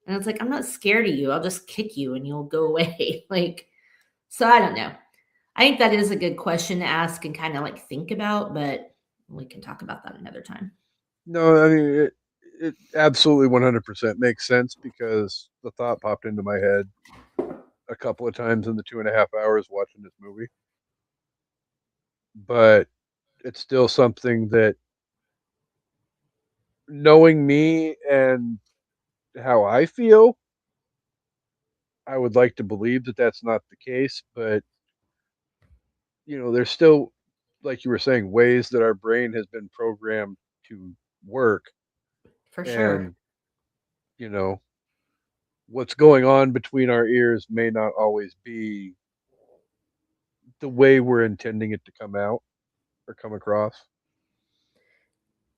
And it's like, I'm not scared of you. I'll just kick you and you'll go away. Like, so I don't know. I think that is a good question to ask and kind of like think about, but we can talk about that another time. No, I mean, it absolutely 100% makes sense because the thought popped into my head a couple of times in the 2.5 hours watching this movie. But it's still something that, knowing me and how I feel, I would like to believe that that's not the case. But, there's still, like you were saying, ways that our brain has been programmed to work. For sure. And, you know, what's going on between our ears may not always be the way we're intending it to come out or come across.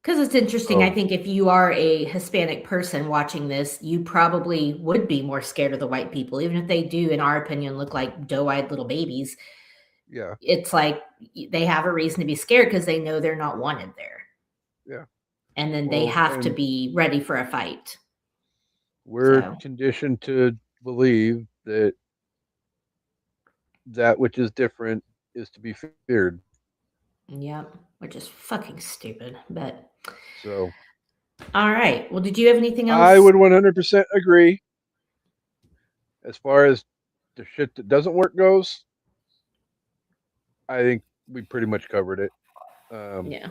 Because it's interesting. I So, think if you are a Hispanic person watching this, you probably would be more scared of the white people, even if they do, in our opinion, look like doe-eyed little babies. yeah. It's like they have a reason to be scared because they know they're not wanted there. Yeah. And then they have to be ready for a fight. We're conditioned to believe that that which is different is to be feared. Yep, which is fucking stupid. But so, all right. Well, did you have anything else? I would 100% agree. As far as the shit that doesn't work goes, I think we pretty much covered it. Yeah.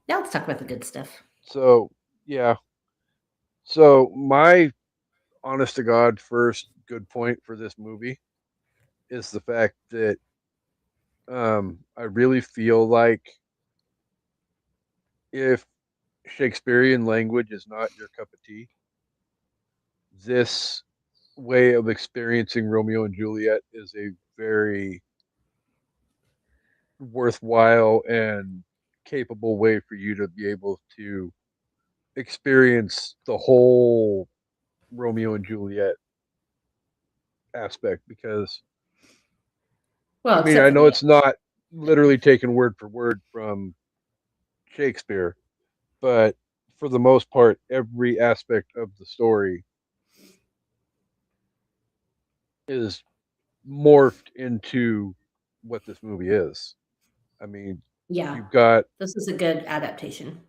Now let's talk about the good stuff. So, yeah. So, my honest to God first good point for this movie is the fact that I really feel like if Shakespearean language is not your cup of tea, this way of experiencing Romeo and Juliet is a very worthwhile and capable way for you to be able to experience the whole Romeo and Juliet aspect. Because well, I mean, I know it's not literally taken word for word from Shakespeare, but for the most part, every aspect of the story is morphed into what this movie is. I mean, you've got, this is a good adaptation.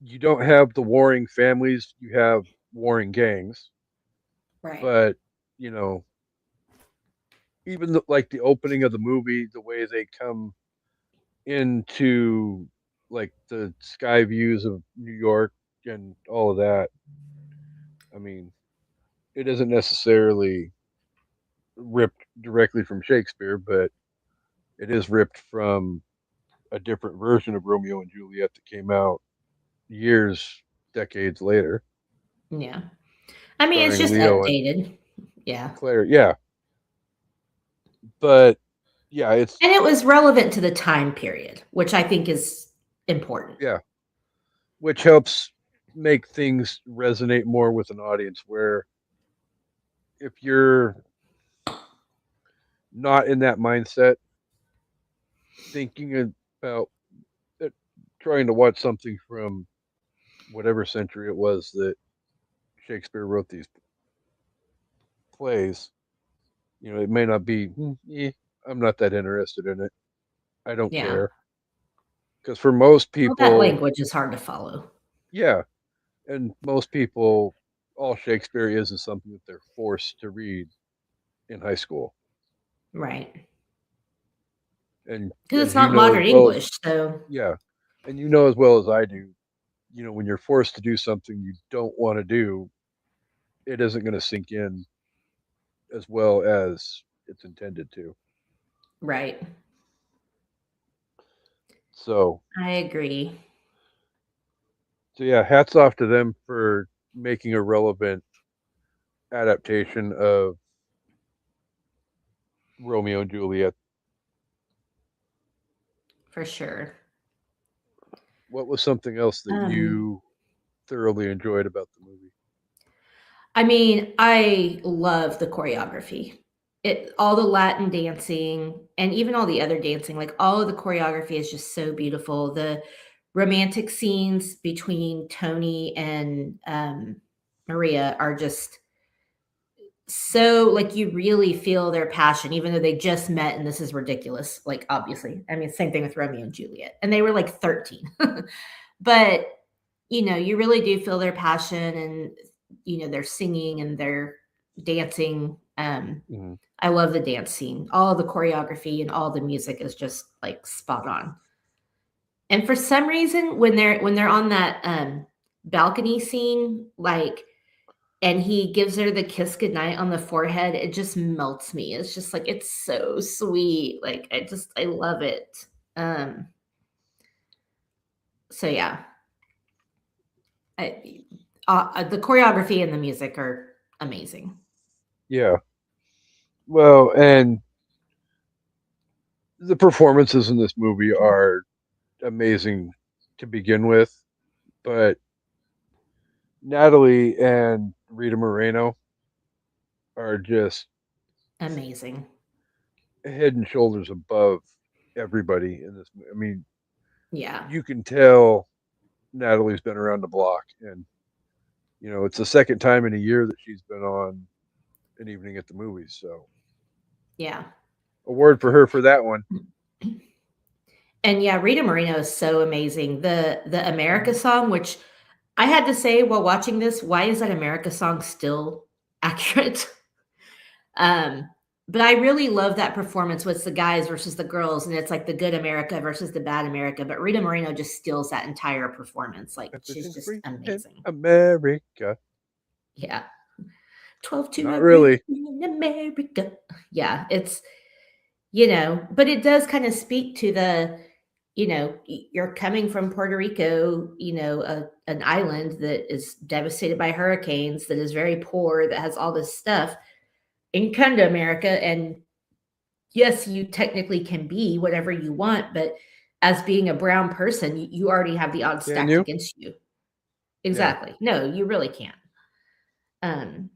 You don't have the warring families, you have warring gangs. Right. But, even like the opening of the movie, the way they come into like the sky views of New York and all of that. I mean, it isn't necessarily ripped directly from Shakespeare, but it is ripped from a different version of Romeo and Juliet that came out decades later, Yeah. I mean, it's starring just Leo and updated. Yeah. Claire. Yeah, but yeah, it's And it was relevant to the time period, which I think is important. yeah, which helps make things resonate more with an audience. Where if you're not in that mindset, thinking about it, trying to watch something from whatever century it was that Shakespeare wrote these plays, it may not be. I'm not that interested in it. I don't Yeah. care because for most Well, that people, language is hard to follow. yeah, and most people, all Shakespeare is something that they're forced to read in high school, Right. and Because it's as you not know as modern well as English. So, yeah, and you know as well as I do, when you're forced to do something you don't want to do, it isn't going to sink in as well as it's intended to. right. So, I agree. so yeah, hats off to them for making a relevant adaptation of Romeo and Juliet. For sure. What was something else that Um, you thoroughly enjoyed about the movie? I mean, I love the choreography. All the Latin dancing and even all the other dancing, like all of the choreography is just so beautiful. The romantic scenes between Tony and Maria are just so like you really feel their passion, even though they just met and this is ridiculous. Like, obviously, I mean, same thing with Romeo and Juliet, and they were like 13, but you really do feel their passion and their singing and their dancing. Mm-hmm. I love the dance scene. All the choreography and all the music is just like spot on. And for some reason, when they're on that balcony scene, like, and he gives her the kiss goodnight on the forehead, it just melts me. It's just like it's so sweet. Like I love it. Um, so yeah, the choreography and the music are amazing. Yeah. Well, and the performances in this movie are amazing to begin with, but Natalie and Rita Moreno are just Amazing. head and shoulders above everybody in this. I mean, Yeah. you can tell Natalie's been around the block, and it's the second time in a year that she's been on an evening at the movies. So, Yeah. award for her for that one. And yeah, Rita Moreno is so amazing. The America song, which I had to say while watching this, why is that America song still accurate? um, but I really love that performance with the guys versus the girls, and it's like the good America versus the bad America. But Rita Moreno just steals that entire performance. Like she's Everything's just free in amazing. America. Yeah. 12 to Not every really. in America. Yeah, but it does kind of speak to you're coming from Puerto Rico, an island that is devastated by hurricanes, that is very poor, that has all this stuff, and you come to America, and yes, you technically can be whatever you want, but as being a brown person, you already have the odds Can stacked you? against you. Yeah. Exactly. No, you really can't. Um,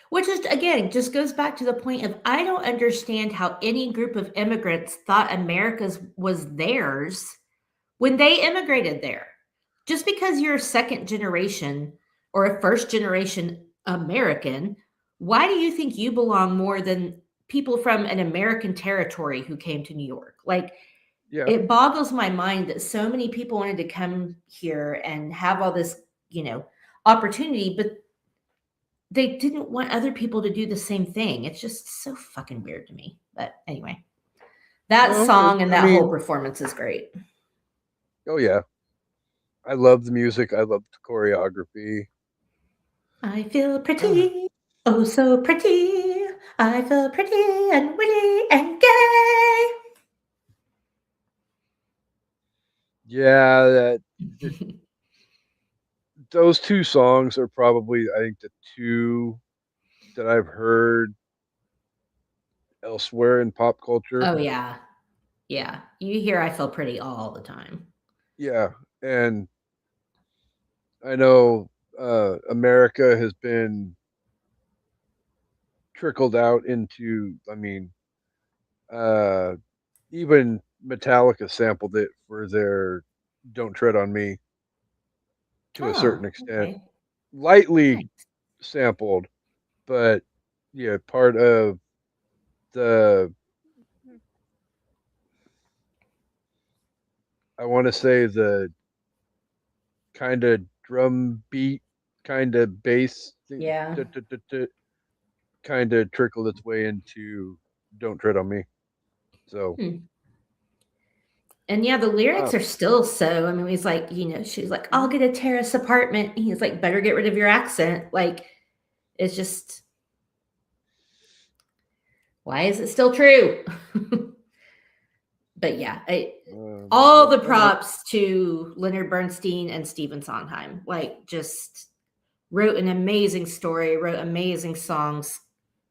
Which is, again, just goes back to the point of I don't understand how any group of immigrants thought America's was theirs when they immigrated there. Just because you're a second generation or a first generation American, why do you think you belong more than people from an American territory who came to New York? Like, Yeah. it boggles my mind that so many people wanted to come here and have all this, opportunity, but they didn't want other people to do the same thing. It's just so fucking weird to me. But anyway, that Well, song and I that whole mean, performance is great. oh yeah. I love the music. I love the choreography. I feel pretty, oh so pretty. I feel pretty and witty and gay. Yeah, those two songs are probably, I think, the two that I've heard elsewhere in pop culture. Oh yeah. Yeah. You hear I feel pretty all the time. Yeah, and I know America has been trickled out into, I mean, uh, even Metallica sampled it for their Don't Tread on Me to a certain Oh, extent. okay. Lightly Nice. sampled, but yeah, part of the, I want to say, the kind of drum beat, kind of bass thing, Yeah. kind of trickled its way into Don't Tread on Me. So, Hmm. And yeah, the uh, lyrics are still so. I mean, he's like, she's like, I'll get a terrace apartment. And he's like, better get rid of your accent. Like, it's just, why is it still true? But yeah, all the props to Leonard Bernstein and Stephen Sondheim. Like, just wrote an amazing story, wrote amazing songs,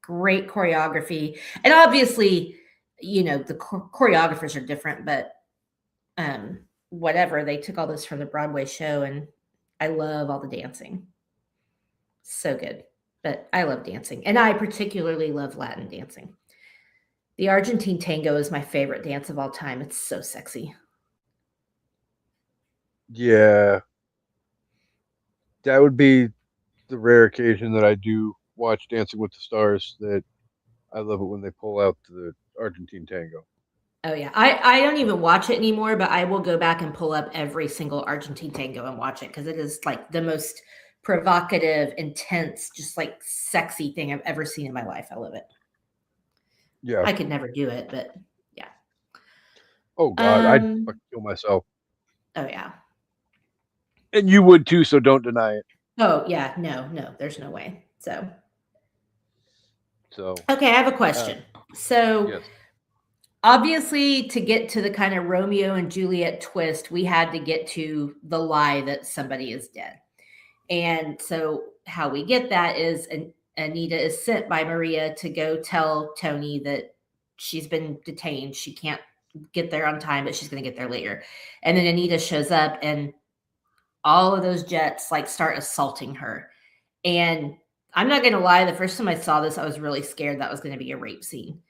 great choreography. And obviously, the choreographers are different, but whatever, they took all this from the Broadway show, and I love all the dancing. So good. But I love dancing, and I particularly love Latin dancing. The Argentine tango is my favorite dance of all time. It's so sexy. yeah, that would be the rare occasion that I do watch Dancing with the Stars. That I love it when they pull out the Argentine tango. Oh yeah, I don't even watch it anymore, but I will go back and pull up every single Argentine tango and watch it because it is like the most provocative, intense, just like sexy thing I've ever seen in my life. I love it. Yeah. I could never do it, but yeah. Oh God, I'd fucking kill myself. Oh yeah. And you would too, so don't deny it. Oh yeah, no, there's no way. So So okay, I have a question. So yes. Obviously, to get to the kind of Romeo and Juliet twist, we had to get to the lie that somebody is dead. And so how we get that is Anita is sent by Maria to go tell Tony that she's been detained. She can't get there on time, but she's going to get there later. And then Anita shows up and all of those jets like start assaulting her. And I'm not going to lie, the first time I saw this, I was really scared that was going to be a rape scene.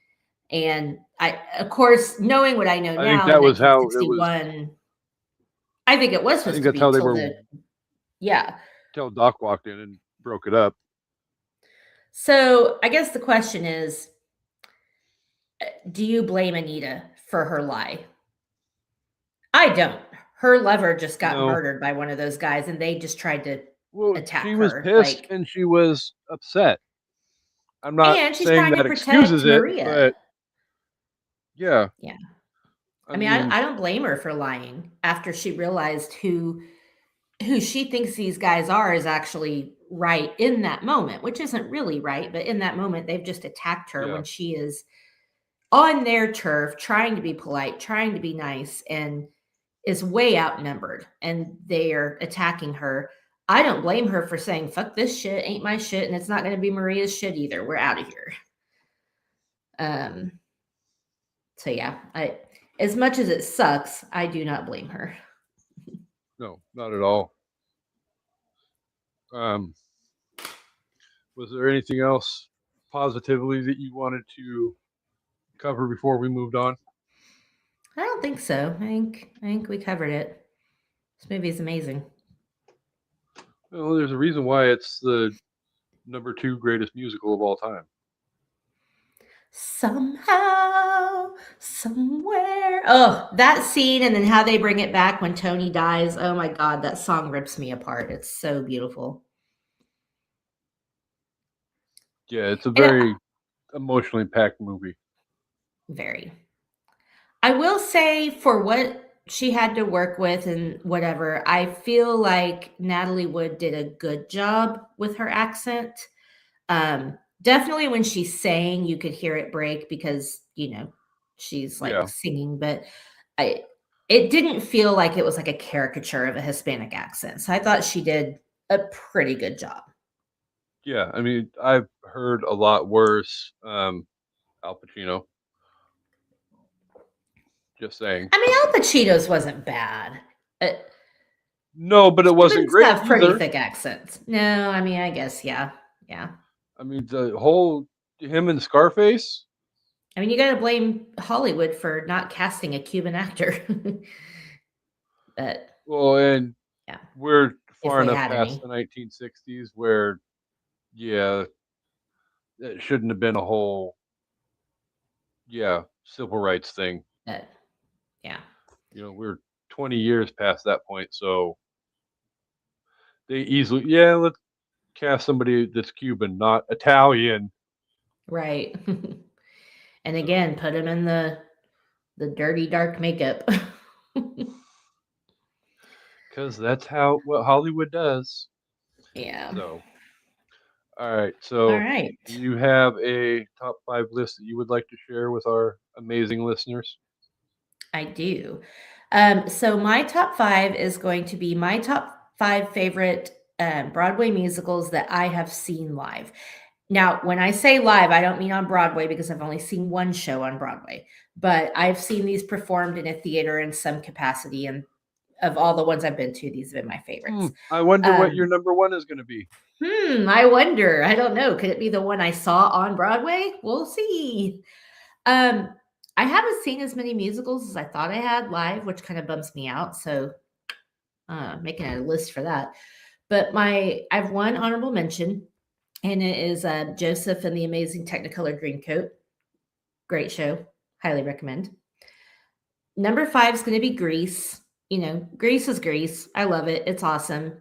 And I, of course, knowing what I know now, think that was how it was. I think it was supposed to be. That's how they were. Yeah. Till Doc walked in and broke it up. So I guess the question is, do you blame Anita for her lie? I don't. Her lover just got murdered by one of those guys, and they just tried to attack her. She was pissed and she was upset. I'm not saying that excuses it, but yeah. Yeah. I mean, I don't blame her for lying after she realized who she thinks these guys are is actually right in that moment, which isn't really right, but in that moment, they've just attacked her when she is on their turf, trying to be polite, trying to be nice, and is way outnumbered, and they're attacking her. I don't blame her for saying, fuck this shit, ain't my shit, and it's not going to be Maria's shit either. We're out of here. So yeah, as much as it sucks, I do not blame her. No, not at all. Was there anything else positively that you wanted to cover before we moved on? I don't think so. I think we covered it. This movie is amazing. Well, there's a reason why it's the number 2 greatest musical of all time. Somehow, somewhere. Oh, that scene and then how they bring it back when Tony dies. Oh my God, that song rips me apart. It's so beautiful. Yeah, it's a very emotionally packed movie. Very. I will say, for what she had to work with and whatever, I feel like Natalie Wood did a good job with her accent. definitely when she's saying, you could hear it break because, she's like Yeah. singing, but it didn't feel like it was like a caricature of a Hispanic accent. So I thought she did a pretty good job. Yeah, I mean, I've heard a lot worse. Al Pacino. Just saying. I mean, Al Pacino's wasn't bad. No, but it wasn't Cubans great have pretty either. thick accents. No, I mean, I guess, yeah. I mean, the whole him and Scarface. I mean, you got to blame Hollywood for not casting a Cuban actor. But Well, and yeah, we're if far we enough had past any. the 1960s where, yeah, it shouldn't have been a whole, civil rights thing. Yeah. We're 20 years past that point, so they easily, let's cast somebody that's Cuban, not Italian. Right. And again, put him in the dirty dark makeup. Because that's what Hollywood does. Yeah. So, all right. All So, right. do you have a top 5 list that you would like to share with our amazing listeners? I do. So my top 5 is going to be my top 5 favorite Broadway musicals that I have seen live. Now, when I say live, I don't mean on Broadway because I've only seen one show on Broadway, but I've seen these performed in a theater in some capacity. And of all the ones I've been to, these have been my favorites. I wonder what your number one is going to be. I wonder. I don't know. Could it be the one I saw on Broadway? We'll see. I haven't seen as many musicals as I thought I had live, which kind of bums me out. So making a list for that. But I have one honorable mention, and it is Joseph and the Amazing Technicolor Dreamcoat. Great show. Highly recommend. Number 5 is going to be Grease. Grease is Grease. I love it. It's awesome.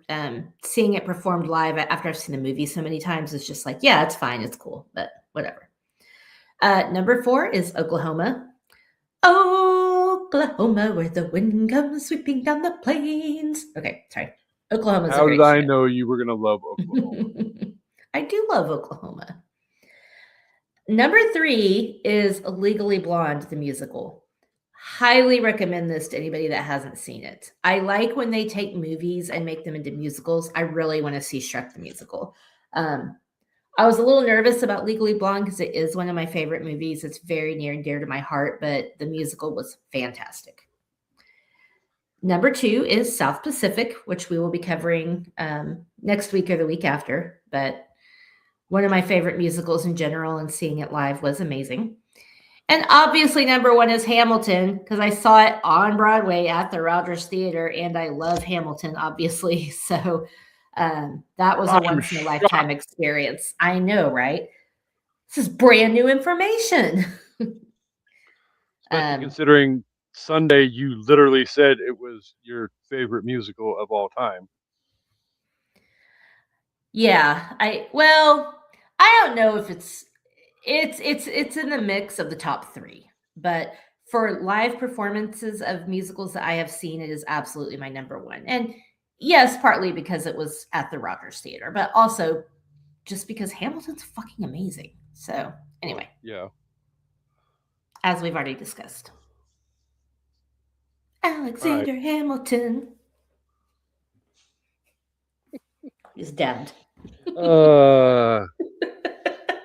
Seeing it performed live after I've seen the movie so many times is just like, yeah, it's fine. It's cool, but whatever. Number 4 is Oklahoma. Oklahoma, where the wind comes sweeping down the plains. Okay, sorry. Oklahoma's How a great did I show. know you were going to love Oklahoma? I do love Oklahoma. Number 3 is Legally Blonde, the musical. Highly recommend this to anybody that hasn't seen it. I like when they take movies and make them into musicals. I really want to see Shrek the musical. I was a little nervous about Legally Blonde because it is one of my favorite movies. It's very near and dear to my heart, but the musical was fantastic. Number 2 is South Pacific, which we will be covering next week or the week after. But one of my favorite musicals in general, and seeing it live was amazing. And obviously, number 1 is Hamilton, because I saw it on Broadway at the Rogers Theater, and I love Hamilton, obviously. So that was a once-in-a-lifetime experience. I know, right? This is brand new information. Especially considering Sunday, you literally said it was your favorite musical of all time. Yeah, I don't know if it's in the mix of the top 3, but for live performances of musicals that I have seen, it is absolutely my number 1. And yes, partly because it was at the Rogers Theater, but also just because Hamilton's fucking amazing. So anyway, yeah, as we've already discussed, Alexander Hamilton is damned. All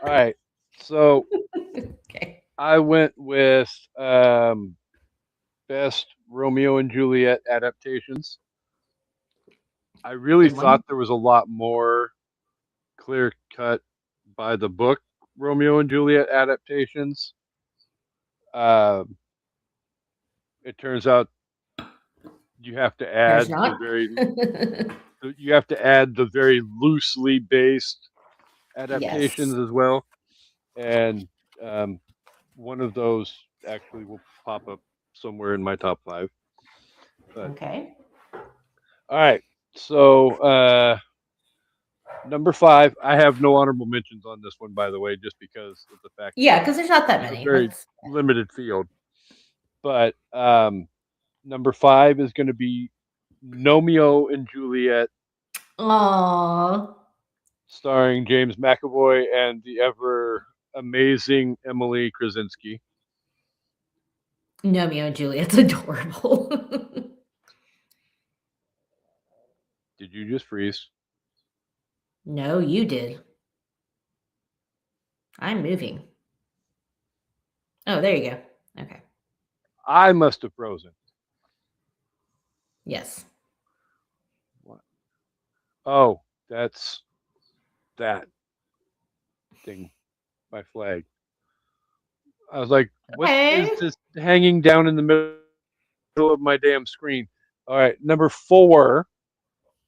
right, so okay. I went with best Romeo and Juliet adaptations. I really thought there was a lot more clear cut by the book Romeo and Juliet adaptations. It turns out you have to add the very loosely based adaptations as well, and one of those actually will pop up somewhere in my top 5. But, okay. All right. So number 5, I have no honorable mentions on this one, by the way, just because of the fact. Yeah, because there's not that many. Very limited field. But number 5 is going to be Romeo and Juliet. Aww. starring James McAvoy and the ever amazing Emily Krasinski. Romeo and Juliet's adorable. Did you just freeze? No, you did. I'm moving. Oh, there you go. Okay. I must have frozen. Yes. What? Oh, that's that thing. My flag. I was like, what is Okay. this hanging down in the middle of my damn screen? All right, number 4.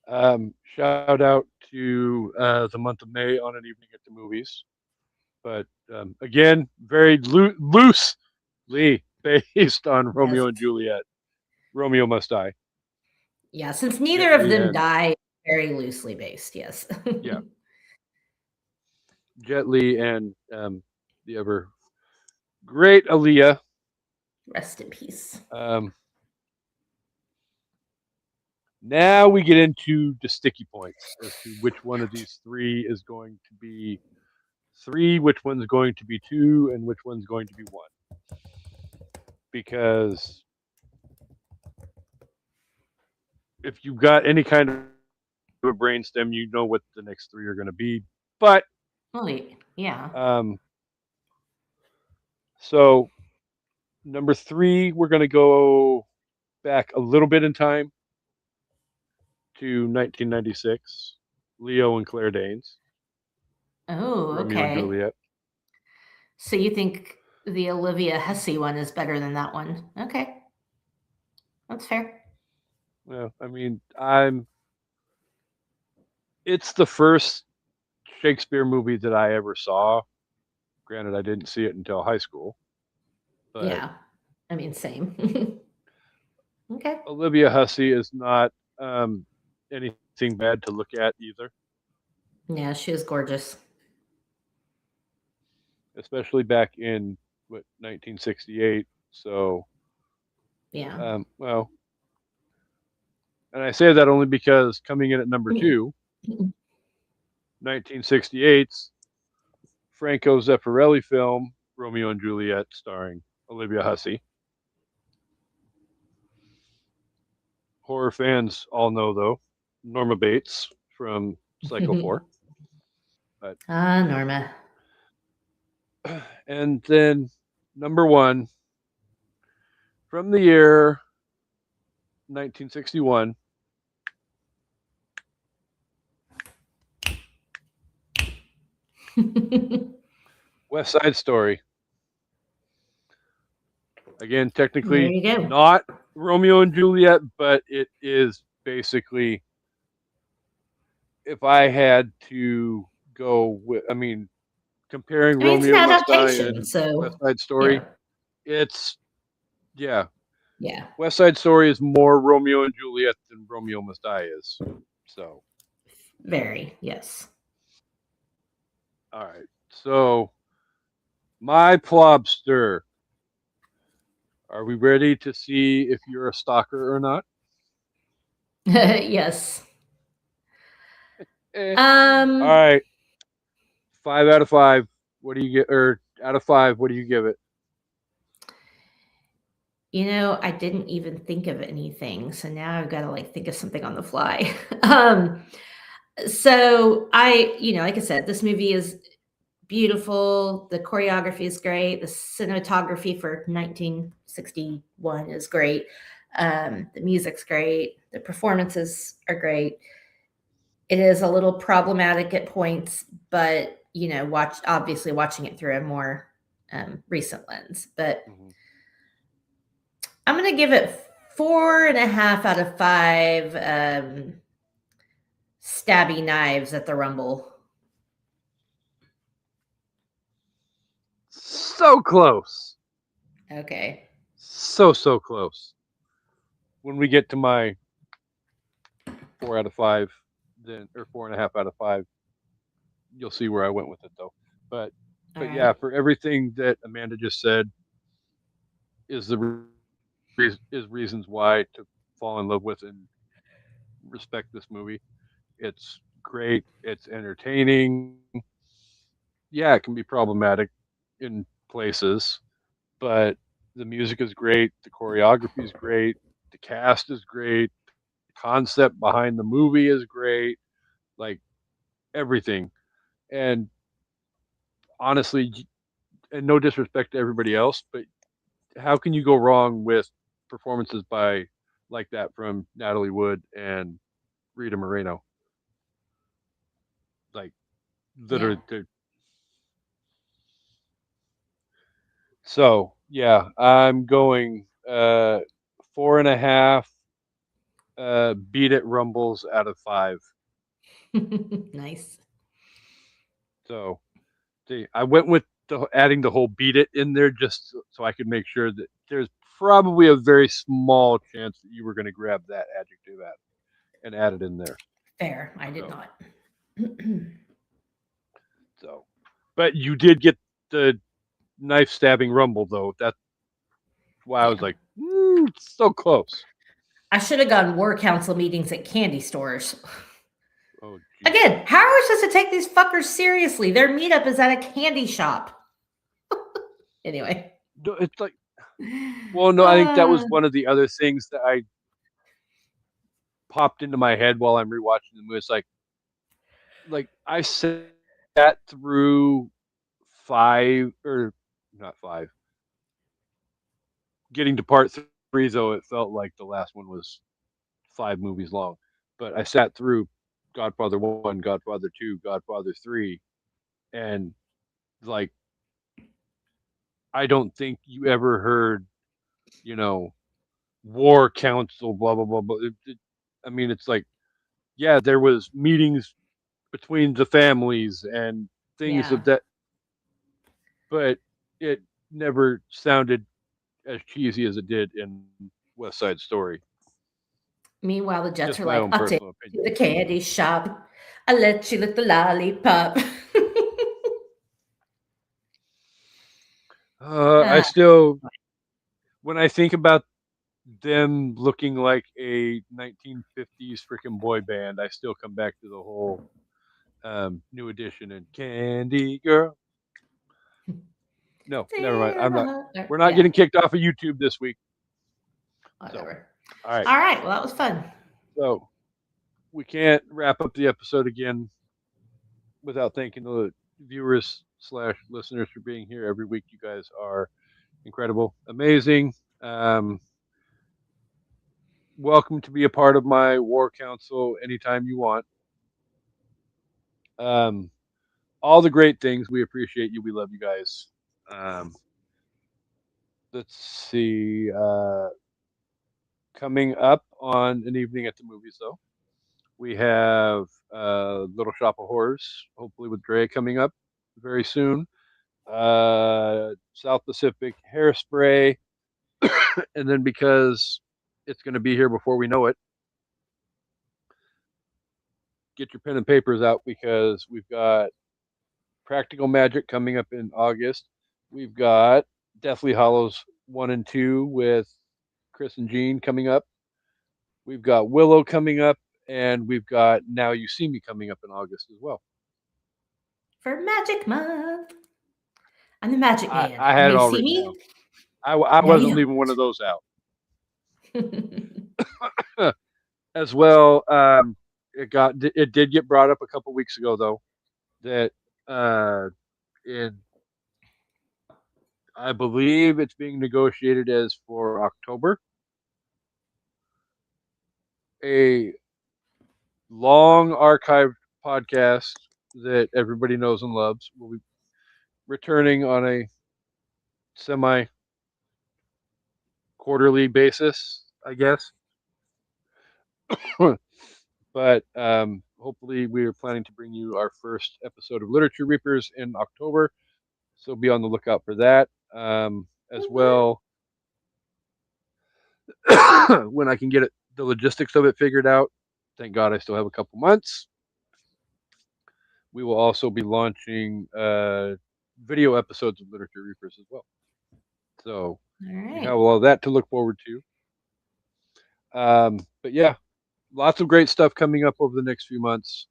Shout out to the month of May on an evening at the movies. But again, very loosely based on Yes. Romeo and Juliet. Romeo Must Die. Yeah, since neither Jet of Li them and die, very loosely based. Yes. yeah, Jet Li and the ever great Aaliyah. Rest in peace. Now we get into the sticky points as to which one of these 3 is going to be 3, which one's going to be 2, and which one's going to be 1. Because if you've got any kind of a brainstem, you know what the next 3 are going to be. But Yeah. So number 3, we're going to go back a little bit in time to 1996. Leo and Claire Danes. Oh, Romeo and okay. Juliet. So you think the Olivia Hussey one is better than that one? Okay. That's fair. Yeah, I mean, it's the first Shakespeare movie that I ever saw. Granted, I didn't see it until high school. But Yeah. I mean, same. Okay. Olivia Hussey is not anything bad to look at either, Yeah, she was gorgeous. especially back in 1968. So, Yeah. well, and I say that only because coming in at number 2, 1968's Franco Zeffirelli film Romeo and Juliet, starring Olivia Hussey. Horror fans all know, though, Norma Bates from Psycho 4. But Norma. and then number 1 from the year 1961. West Side Story. Again, technically not Romeo and Juliet, but it is basically, if I had to go with, I mean, comparing Romeo Must Die and West Side Story, it's, yeah. West Side Story is more Romeo and Juliet than Romeo Must Die is. So. Very, yes. All right. So, my Plobster. Are we ready to see if you're a stalker or not? Yes. All right. 5 out of 5. What do you get? Or out of 5, what do you give it? You know, I didn't even think of anything, so now I've got to think of something on the fly. So like I said, this movie is beautiful. The choreography is great. The cinematography for 1961 is great. The music's great. The performances are great. It is a little problematic at points, but obviously watching it through a more recent lens. But I'm going to give it 4.5 out of 5 stabby knives at the Rumble. So close. Okay. So close. When we get to my 4 out of 5, then, or 4.5 out of 5, you'll see where I went with it, though. But yeah, for everything that Amanda just said is reasons why to fall in love with and respect this movie. It's great. It's entertaining. Yeah, it can be problematic in places, but the music is great. The choreography is great. The cast is great. The concept behind the movie is great. Like everything. And honestly, and no disrespect to everybody else, but how can you go wrong with performances by like that from Natalie Wood and Rita Moreno? Like Yeah. literally. So yeah, I'm going 4.5 beat it rumbles out of 5. Nice. So I went with adding the whole beat it in there just so I could make sure that there's probably a very small chance that you were going to grab that adjective at and add it in there. Fair. I did So, not. so, but you did get the knife stabbing rumble though. That's why I was Yeah. like, it's so close. I should have gone war council meetings at candy stores. Oh, geez. Again, how are we supposed to take these fuckers seriously? Their meetup is at a candy shop. Anyway. It's like, well, no, I think that was one of the other things that I popped into my head while I'm rewatching the movie. It's like I sat through 5 or not 5. Getting to part 3 though, it felt like the last one was 5 movies long. But I sat through Godfather 1, Godfather 2, Godfather 3, and like I don't think you ever heard, you know, war council, blah blah blah. Blah. I mean, it's like, yeah, there was meetings between the families and things Yeah. of that, but it never sounded as cheesy as it did in West Side Story. Meanwhile, the Jets Just are my like, own I'll take personal you opinion. to the candy shop. I'll let you lick the lollipop. I Ah, still, when I think about them looking like a 1950s freaking boy band, I still come back to the whole New Edition and Candy Girl. No, never mind. I'm not. We're not yeah, getting kicked off of YouTube this week. So, whatever. all right. All right. Well, that was fun. So we can't wrap up the episode again without thanking the viewers slash listeners for being here every week. You guys are incredible, amazing. Welcome to be a part of my war council anytime you want. Um, all the great things. We appreciate you. We love you guys. Um, let's see. Coming up on an evening at the movies, though, we have Little Shop of Horrors, hopefully with Dre coming up very soon. South Pacific Hairspray, and then because it's going to be here before we know it, get your pen and papers out because we've got Practical Magic coming up in August. We've got Deathly Hollows 1 and 2 with Chris and Gene coming up. We've got Willow coming up, and we've got Now You See Me coming up in August as well. For Magic Month. I'm the Magic Man. I had now it you all see written me? down. I Now you wasn't don't. leaving one of those out. As well, it did get brought up a couple weeks ago though that in I believe it's being negotiated as for October. A long archived podcast that everybody knows and loves will be returning on a semi quarterly basis, I guess. But hopefully, we are planning to bring you our first episode of Literature Reapers in October. So be on the lookout for that as well. When I can get the logistics of it figured out, thank God I still have a couple months. We will also be launching video episodes of Literature Reapers as well. So All you right. have all of that to look forward to. But yeah, lots of great stuff coming up over the next few months.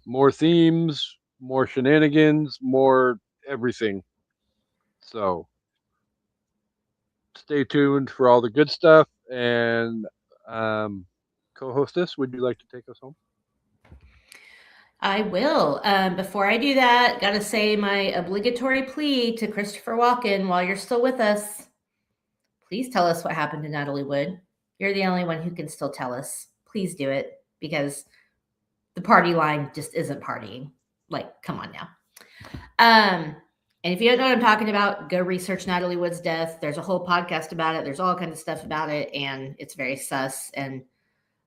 more themes, more shenanigans, more everything. So stay tuned for all the good stuff. And co-hostess, would you like to take us home? I will. Before I do that, got to say my obligatory plea to Christopher Walken while you're still with us. Please tell us what happened to Natalie Wood. You're the only one who can still tell us. Please do it, because the party line just isn't partying. Like, come on now. And if you don't know what I'm talking about, go research Natalie Wood's death. There's a whole podcast about it. There's all kinds of stuff about it, and it's very sus. And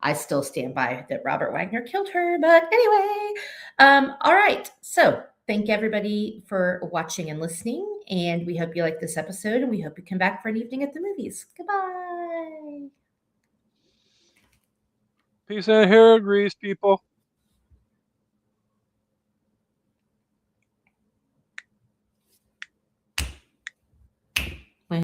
I still stand by that Robert Wagner killed her. But anyway, all right. So thank everybody for watching and listening. And we hope you like this episode, and we hope you come back for an evening at the movies. Goodbye. Peace and hair grease, people.